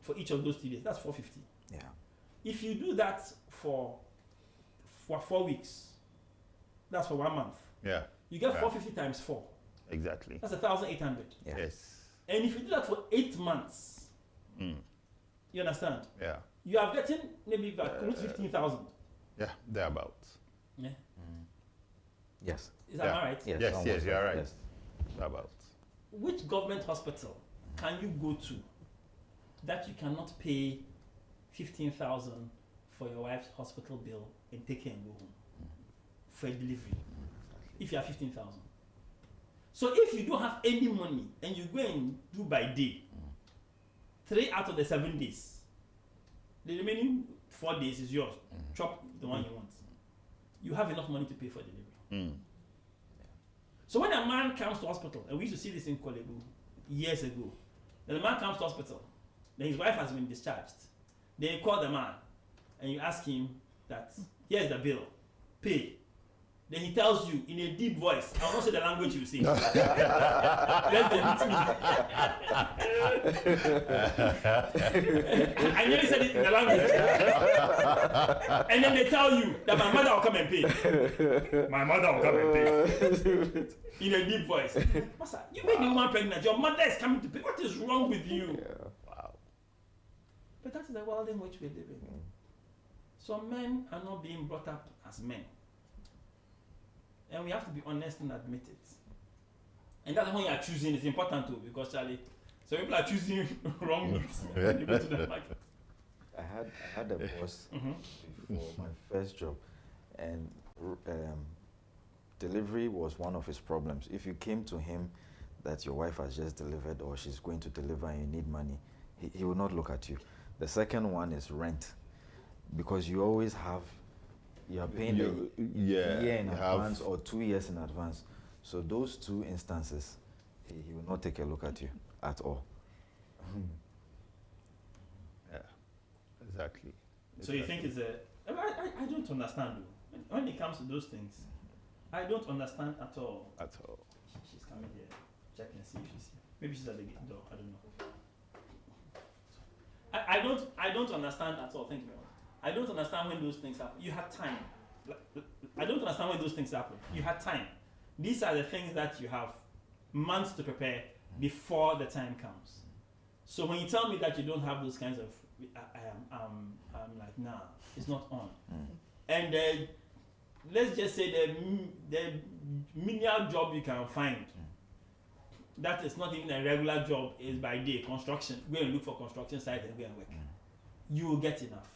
for each of those 3 days, that's 450. Yeah. If you do that for 4 weeks, that's for 1 month. Yeah. You get Yeah. 450 times 4. Exactly. That's 1,800. Yeah. Yes. And if you do that for 8 months, you understand? Yeah. You are getting maybe about 15,000. Yeah. Thereabout. Yeah. Yes. Is that right? Yes. Yes, almost you're right. Yes. Thereabout. Which government hospital can you go to that you cannot pay 15,000 for your wife's hospital bill and take her and go home for a delivery? If you have 15,000. So if you don't have any money and you go and do by day, 3 out of the 7 days, the remaining 4 days is yours. Chop the one you want. You have enough money to pay for delivery. So when a man comes to hospital, and we used to see this in Kolebu years ago, then the man comes to hospital, then his wife has been discharged. Then you call the man and you ask him that, here's the bill, pay. Then he tells you in a deep voice, I will not say the language you say. Let them meet me. I nearly said it in the language. And then they tell you that my mother will come and pay. My mother will come and pay. In a deep voice. Master, you made the woman pregnant. Your mother is coming to pay. What is wrong with you? Yeah. Wow. But that is the world in which we live in. Some men are not being brought up as men. And we have to be honest and admit it. And that's when you are choosing, it's important too, because Charlie, some people are choosing wrong routes when you go to the market. I had a boss before my first job, and delivery was one of his problems. If you came to him that your wife has just delivered or she's going to deliver and you need money, he will not look at you. The second one is rent, because you always have, you are paying a year in advance or 2 years in advance. So those 2 instances, he will not take a look at you at all. Yeah. Exactly. So you think it's a... I don't understand though. When it comes to those things, I don't understand at all. At all. She's coming here. Check and see if she's here. Maybe she's at the door. I don't know. I don't understand at all. Thank you very much. I don't understand when those things happen. You had time. I don't understand when those things happen. You had time. These are the things that you have months to prepare before the time comes. So when you tell me that you don't have those kinds of, I'm like, nah, it's not on. And let's just say the menial job you can find, that is not even a regular job, is by day, construction. Go and look for construction site and go and work. You will get enough.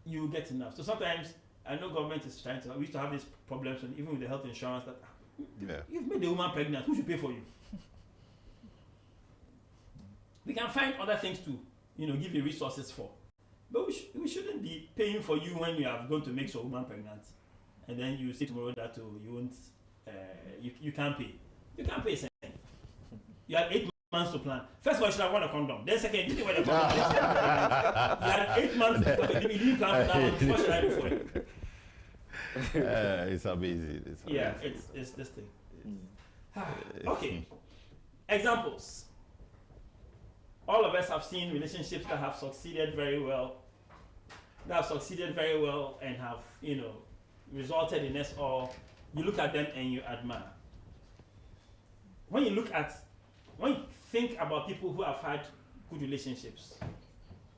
You will get enough. So sometimes, I know government is trying to, we used to have these problems, and even with the health insurance, that you've made the woman pregnant, who should pay for you? We can find other things to, give you resources for. But we shouldn't be paying for you when you are going to make your woman pregnant. And then you say tomorrow that you won't, you can't pay. You can't pay a cent. You had 8 months to plan. First of all, you should have worn a condom. Then second, you didn't wear the condom. You had 8 months to plan. You didn't plan for that one. What should I do for you? It's amazing. Yeah, it's this thing. Okay. Examples. All of us have seen relationships that have succeeded very well. And have, resulted in us all. You look at them and you admire. When you think about people who have had good relationships,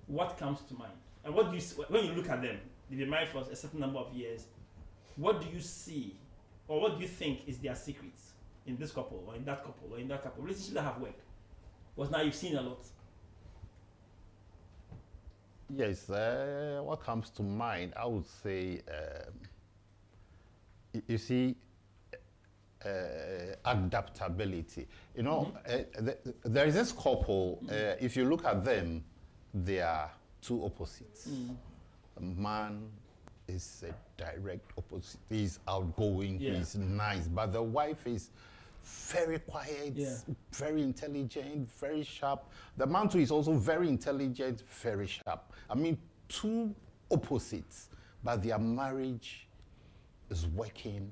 what comes to mind? And what do you when you look at them? They've been married for a certain number of years. What do you see, or what do you think is their secrets in this couple, or in that couple, or in that couple? Relationships that have worked. Because now you've seen a lot. Yes, what comes to mind, I would say, you see, adaptability. You know, there is this couple, if you look at them, they are two opposites. The man is a direct opposite. He's outgoing, he's nice, but the wife is very quiet, very intelligent, very sharp. The man too is also very intelligent, very sharp. I mean, two opposites, but their marriage is working,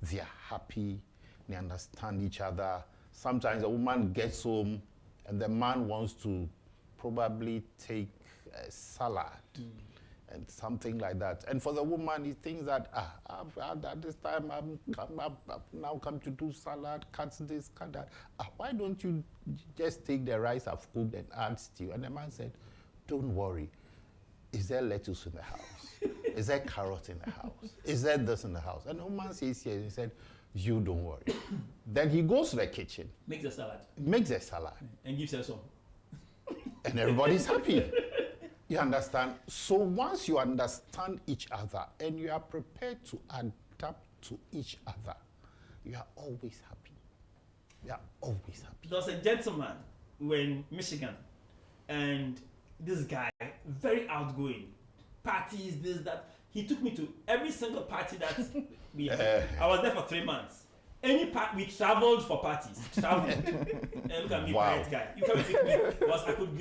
they are happy, they understand each other. Sometimes a woman gets home and the man wants to probably take a salad and something like that. And for the woman, he thinks that, at this time, I've now come to do salad, cut this, cut that. Why don't you just take the rice I've cooked and add stew? And the man said, don't worry. Is there lettuce in the house? Is there carrot in the house? Is there this in the house? And the woman says yes. He said, you don't worry. Then he goes to the kitchen. Makes a salad. Makes a salad. And gives her some. And everybody's happy. You understand? So once you understand each other and you are prepared to adapt to each other, you are always happy. You are always happy. There was a gentleman in Michigan, and this guy, very outgoing, parties, this, that. He took me to every single party that we had. I was there for 3 months. Any part we traveled for parties. Traveled. And look at me, quiet guy. You can't pick me because I could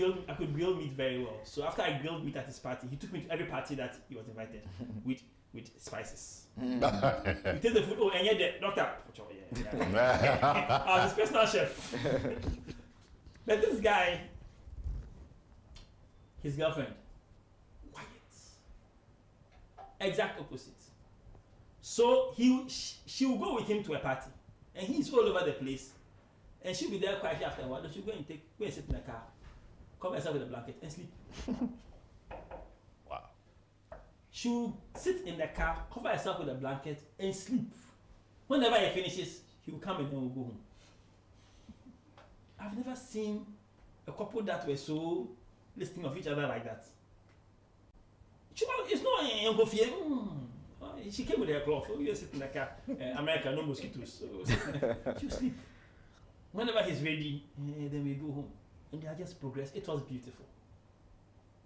grill meat very well. So after I grilled meat at his party, he took me to every party that he was invited with spices. You taste the food. Oh, and yet the doctor. I was his personal chef. But this guy, his girlfriend, quiet, exact opposite. So she will go with him to a party, and he's all over the place, and she'll be there quietly after a while. She'll go and sit in the car, cover herself with a blanket, and sleep. Wow. She'll sit in the car, cover herself with a blanket, and sleep. Whenever he finishes, he will come and then we'll go home. I've never seen a couple that were so listening of each other like that. It's not Uncle Fie. She came with her cloth. Oh, you sit in the car. America, no mosquitoes. So she'll sleep. Whenever he's ready, then we go home. And they are just progress. It was beautiful.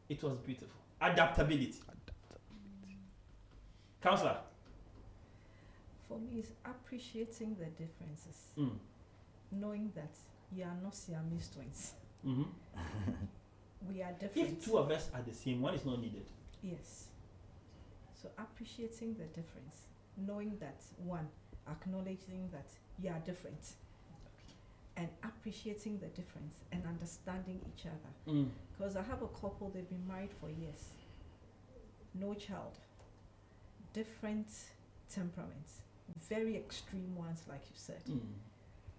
It was beautiful. Adaptability. Counselor? For me, it's appreciating the differences. Knowing that you are not Siamese twins. We are different. If two of us are the same, one is not needed. Yes. So appreciating the difference, knowing that one, acknowledging that you are different, and appreciating the difference and understanding each other. Because I have a couple, they've been married for years, no child, different temperaments, very extreme ones, like you said,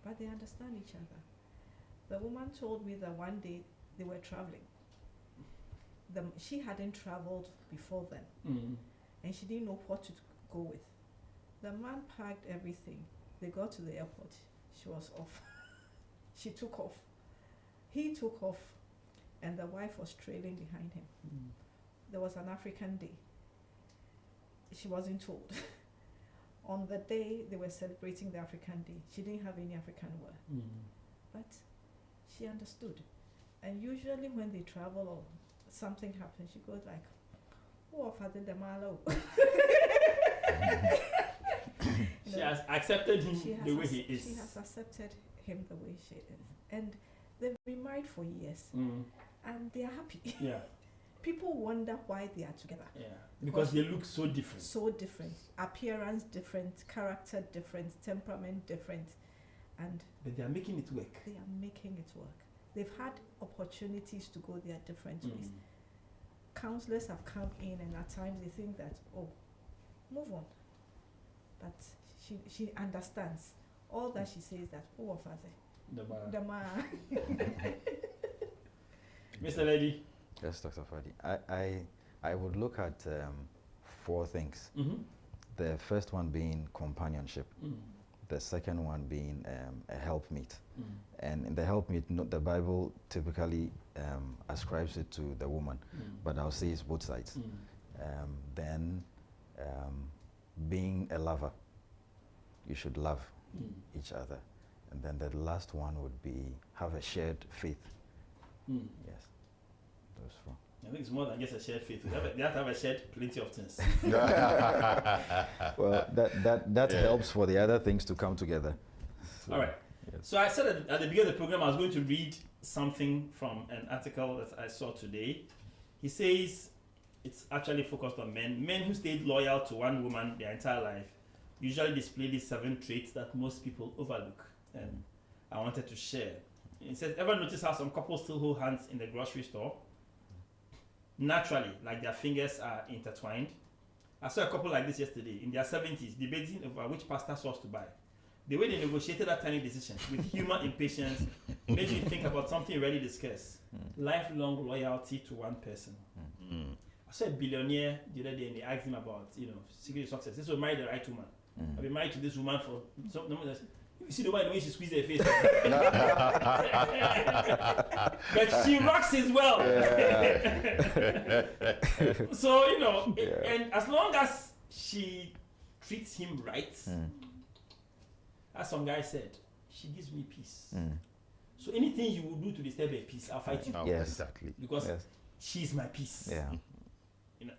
but they understand each other. The woman told me that one day they were traveling. She hadn't traveled before then. And she didn't know what to go with. The man packed everything. They got to the airport. She was off. She took off. He took off, and the wife was trailing behind him. There was an African day. She wasn't told. On the day they were celebrating the African day, she didn't have any African wear. But she understood. And usually when they travel or something happens, she goes like, oh, Father Damalo. She has accepted him the way he is. She has accepted him the way she is. And they've been married for years. And they are happy. Yeah. People wonder why they are together. Yeah. Because they look so different. So different. Appearance different, character different, temperament different. But they are making it work. They are making it work. They've had opportunities to go their different ways. Counselors have come in, and at times they think that, oh, move on. But she understands. All that she says that, oh, Father, The man. Mr. Lady. Yes, Dr. Fadi. I would look at 4 things. The first one being companionship. The second one being a helpmeet. And in the helpmeet, the Bible typically ascribes it to the woman, but I'll say it's both sides. Then being a lover, you should love each other. And then the last one would be have a shared faith. Yes, those 4. I think it's more than just a shared faith. They have to have a shared plenty of things. Well, that helps for the other things to come together. So, all right. yes. So I said at the beginning of the program I was going to read something from an article that I saw today. He says it's actually focused on men. Men who stayed loyal to one woman their entire life usually display these 7 traits that most people overlook. And I wanted to share. It says, ever notice how some couples still hold hands in the grocery store? Naturally, like their fingers are intertwined. I saw a couple like this yesterday, in their 70s, debating over which pasta sauce to buy. The way they negotiated that tiny decision with human impatience made me think about something we already discussed. Lifelong loyalty to one person. I saw a billionaire the other day and they asked him about, secret of success. This was married the right woman. I've been married to this woman for some number. You see the way she squeezed her face. But she rocks as well. So, and as long as she treats him right, as some guy said, she gives me peace. So anything you will do to disturb her peace, I'll fight you. Yes, exactly. Because she's my peace. Yeah.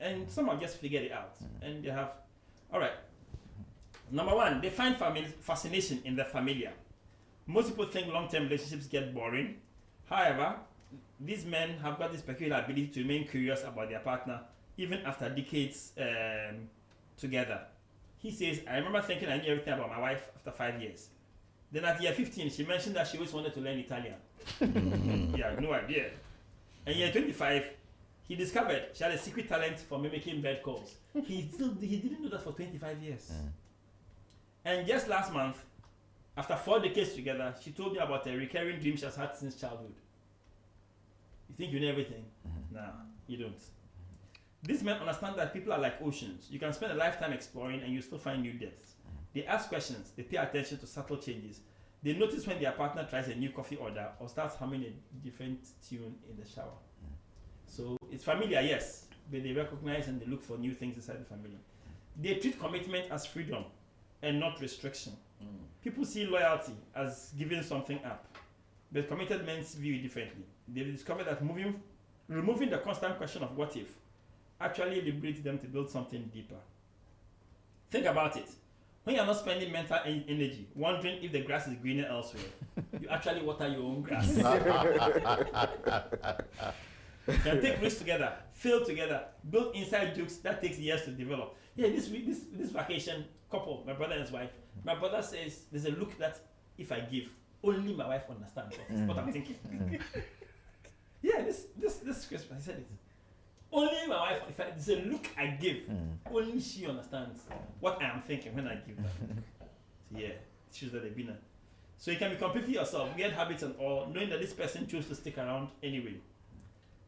And some have just figured it out. And they have, all right. Number 1, they find fascination in the familiar. Most people think long-term relationships get boring. However, these men have got this peculiar ability to remain curious about their partner even after decades together. He says, I remember thinking I knew everything about my wife after 5 years. Then at year 15, she mentioned that she always wanted to learn Italian. Yeah, no idea. And year 25, he discovered she had a secret talent for mimicking bed calls. He didn't know that for 25 years. And just last month, after 4 decades together, she told me about a recurring dream she has had since childhood. You think you know everything? Nah, you don't. These men understand that people are like oceans. You can spend a lifetime exploring and you still find new depths. They ask questions, they pay attention to subtle changes. They notice when their partner tries a new coffee order or starts humming a different tune in the shower. So it's familiar, yes, but they recognize and they look for new things inside the family. They treat commitment as freedom and not restriction. People see loyalty as giving something up, but committed men view it differently. They discover that removing the constant question of what if actually liberates them to build something deeper. Think about it. When you're not spending mental energy wondering if the grass is greener elsewhere, you actually water your own grass. You can take risks together, fail together, build inside jokes that takes years to develop. Yeah, this vacation, couple, my brother and his wife, my brother says there's a look that if I give, only my wife understands what I'm thinking. Yeah, this Christmas, I said it. Only my wife, there's a look I give, only she understands what I am thinking when I give that look. So yeah, it shows that they've been so you can be completely yourself, weird habits and all, knowing that this person chose to stick around anyway.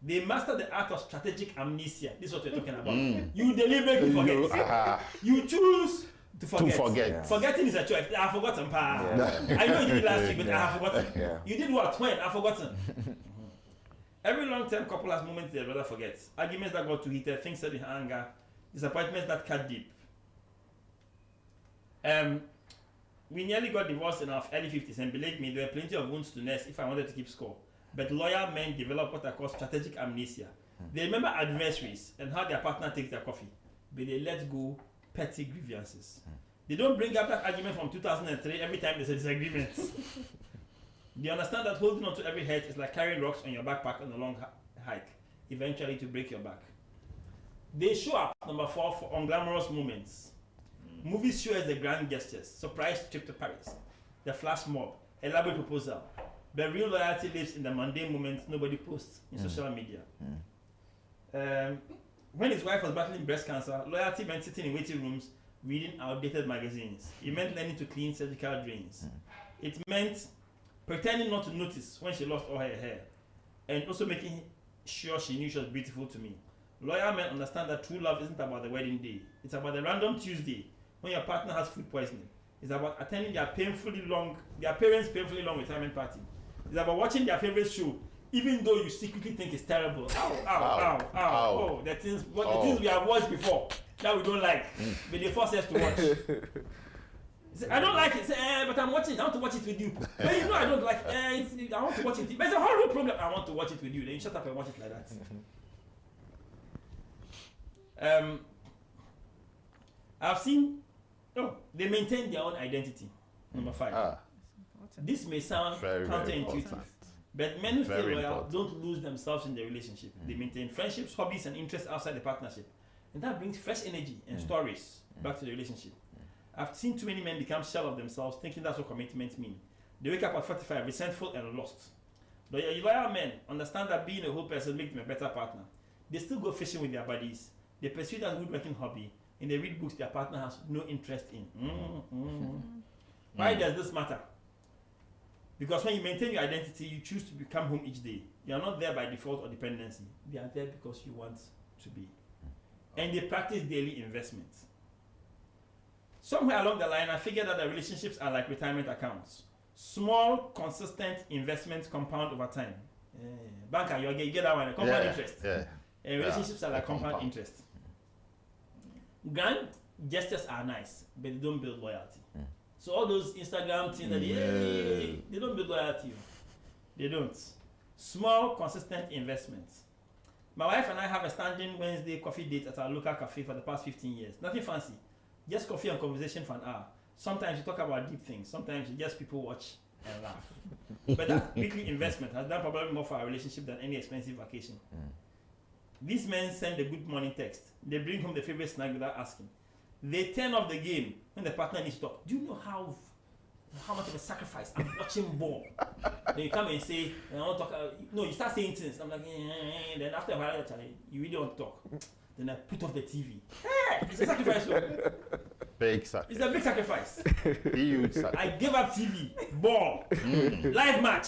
They master the art of strategic amnesia. This is what we're talking about. You deliberately forget. You choose to forget. Yeah. Forgetting is a choice. I have forgotten. I know you did it last week, but I have forgotten. Yeah. You did what? When? I've forgotten. Every long-term couple has moments they'd rather forget. Arguments that got too heated, things said in anger, disappointments that cut deep. We nearly got divorced in our early 50s, and believe me, there were plenty of wounds to nurse if I wanted to keep score. But loyal men develop what I call strategic amnesia. They remember adversaries and how their partner takes their coffee, but they let go petty grievances. They don't bring up that argument from 2003 every time there's a disagreement. They understand that holding on to every hurt is like carrying rocks on your backpack on a long hike, eventually to break your back. They show up, number 4, for unglamorous moments. Movies show us the grand gestures, surprise trip to Paris, the flash mob, elaborate proposal. But real loyalty lives in the mundane moments nobody posts in social media. When his wife was battling breast cancer, loyalty meant sitting in waiting rooms reading outdated magazines. It meant learning to clean surgical drains. It meant pretending not to notice when she lost all her hair, and also making sure she knew she was beautiful to me. Loyal men understand that true love isn't about the wedding day. It's about the random Tuesday when your partner has food poisoning. It's about attending their parents' painfully long retirement party. It's about watching their favorite show, even though you secretly think it's terrible. Ow. Oh, the things we have watched before that we don't like, but they force us to watch. Say, I don't like it, say, but I'm watching. I want to watch it with you. But you know I don't like. I want to watch it. But it's a horrible program. I want to watch it with you. Then you shut up and watch it like that. I've seen. Oh, they maintain their own identity. Number 5. This may sound counterintuitive, but men who stay loyal don't lose themselves in the relationship. They maintain friendships, hobbies, and interests outside the partnership, and that brings fresh energy and stories back to the relationship. I've seen too many men become shell of themselves, thinking that's what commitment means. They wake up at 45 resentful and lost. But loyal men understand that being a whole person makes them a better partner. They still go fishing with their buddies. They pursue that woodworking hobby, and they read books their partner has no interest in. Why does this matter? Because when you maintain your identity, you choose to come home each day. You are not there by default or dependency. They are there because you want to be. And they practice daily investment. Somewhere along the line, I figured that the relationships are like retirement accounts. Small, consistent investments compound over time. Banker, you get that one, compound interest. Relationships are like compound interest. Grand gestures are nice, but they don't build loyalty. So all those Instagram things that they don't build loyalty. They don't. Small, consistent investments. My wife and I have a standing Wednesday coffee date at our local cafe for the past 15 years. Nothing fancy. Just coffee and conversation for an hour. Sometimes you talk about deep things. Sometimes you just people watch and laugh. But that weekly investment has done probably more for our relationship than any expensive vacation. These men send a good morning text. They bring home the favorite snack without asking. They turn off the game when the partner needs to talk. Do you know how much of a sacrifice I'm watching ball? Then you come and say, I want to talk. No, you start saying things. I'm like, then after a while, you really want to talk. Then I put off the TV. Hey, it's a sacrifice. Big sacrifice. It's a big sacrifice. Huge sacrifice. I gave up TV, ball, live match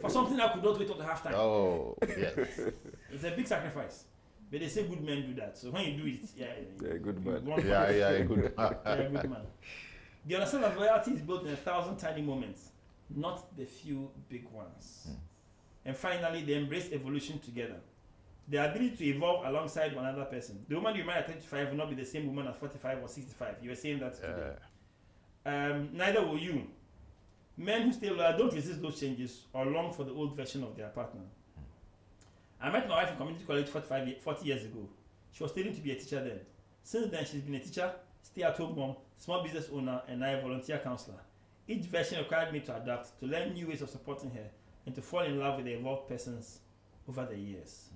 for something I could not wait until halftime. Oh, yes. It's a big sacrifice. But they say good men do that. So when you do it, good man. Good man. Good man. The understanding of loyalty is built in 1,000 tiny moments, not the few big ones. And finally, they embrace evolution together. The ability to evolve alongside one other person. The woman you marry at 35 will not be the same woman at 45 or 65. You were saying that today. Neither will you. Men who stay loyal don't resist those changes or long for the old version of their partner. I met my wife in community college 40 years ago. She was studying to be a teacher then. Since then, she's been a teacher, stay-at-home mom, small business owner, and now a volunteer counselor. Each version required me to adapt, to learn new ways of supporting her, and to fall in love with the evolved persons over the years.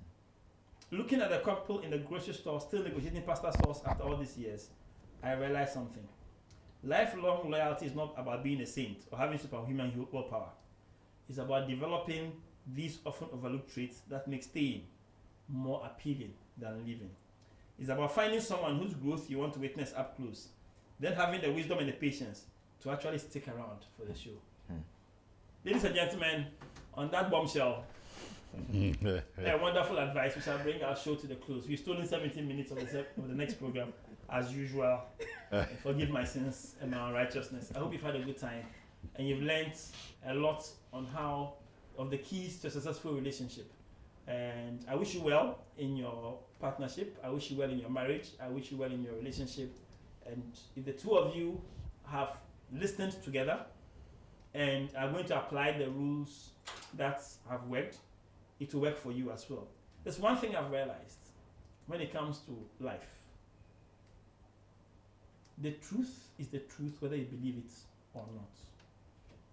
Looking at the couple in the grocery store still negotiating pasta sauce after all these years, I realized something. Lifelong loyalty is not about being a saint or having superhuman willpower. It's about developing these often overlooked traits that make staying more appealing than leaving. It's about finding someone whose growth you want to witness up close, then having the wisdom and the patience to actually stick around for the show. Ladies and gentlemen, on that bombshell, a wonderful advice, we shall bring our show to the close. We've stolen 17 minutes of the next program, as usual. Forgive my sins and my unrighteousness. I hope you've had a good time and you've learned a lot on how of the keys to a successful relationship. And I wish you well in your partnership. I wish you well in your marriage. I wish you well in your relationship. And if the two of you have listened together and are going to apply the rules that have worked, it will work for you as well. There's one thing I've realized when it comes to life. The truth is the truth whether you believe it or not.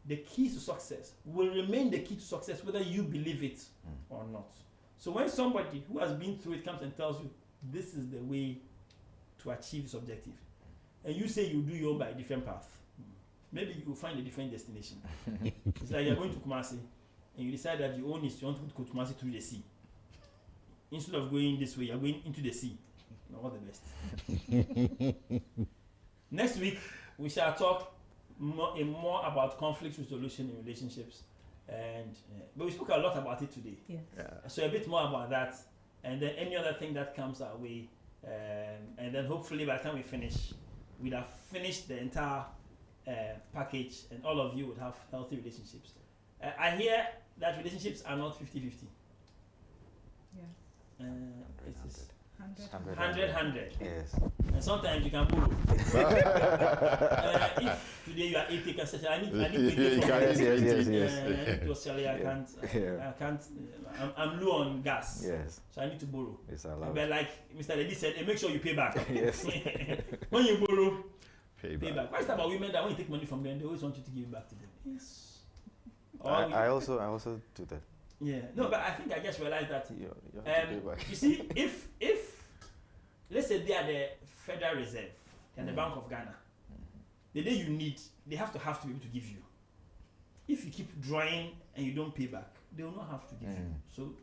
The key to success will remain the key to success whether you believe it or not. So when somebody who has been through it comes and tells you this is the way to achieve this objective, and you say you do your own by a different path, maybe you will find a different destination. It's like you're going to Kumasi and you decide that you want to go to Kumasi through the sea. Instead of going this way, you're going into the sea. No, all the best. Next week, we shall talk more about conflict resolution in relationships, and but we spoke a lot about it today. Yes. So a bit more about that, and then any other thing that comes our way, and then hopefully by the time we finish, we'd have finished the entire package, and all of you would have healthy relationships. I hear that relationships are not 50-50. Yeah. It's 100. Yes. And sometimes you can borrow. If today you are 80, can say, I need to pay Yes. to Australia, I can't, I'm low on gas. Yes. So I need to borrow. It's allowed. But like Mr. Lady said, make sure you pay back. Yes. When you borrow, Pay pay back. back. What's about women that when you take money from them, they always want you to give it back to them? Yes. I also do that. Yeah. No, but I think I just realized that. You have to pay back. You see, if let's say they are the Federal Reserve and the Bank of Ghana, the day you need, they have to be able to give you. If you keep drawing and you don't pay back, they will not have to give you. So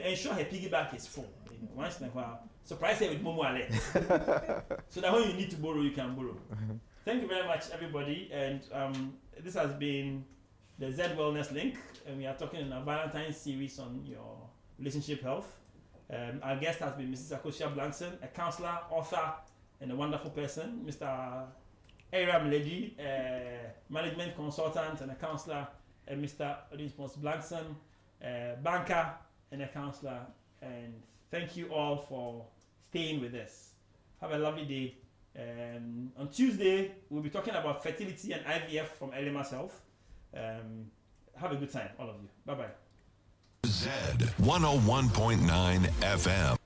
ensure her piggy bank is full. Once in a while, surprise her with Momo Alert, so that when you need to borrow, you can borrow. Thank you very much, everybody, and this has been the ZED Wellness Link, and we are talking in a Valentine's series on your relationship health. Our guest has been Mrs. Akosua Blankson, a counselor, author, and a wonderful person. Mr. Aram Lady, management consultant and a counselor, and Mr. Odinspons Blankson, banker and a counselor. And thank you all for staying with us. Have a lovely day. On Tuesday, we'll be talking about fertility and IVF from Elima's Health. Have a good time, all of you. Bye-bye. ZED 101.9 FM.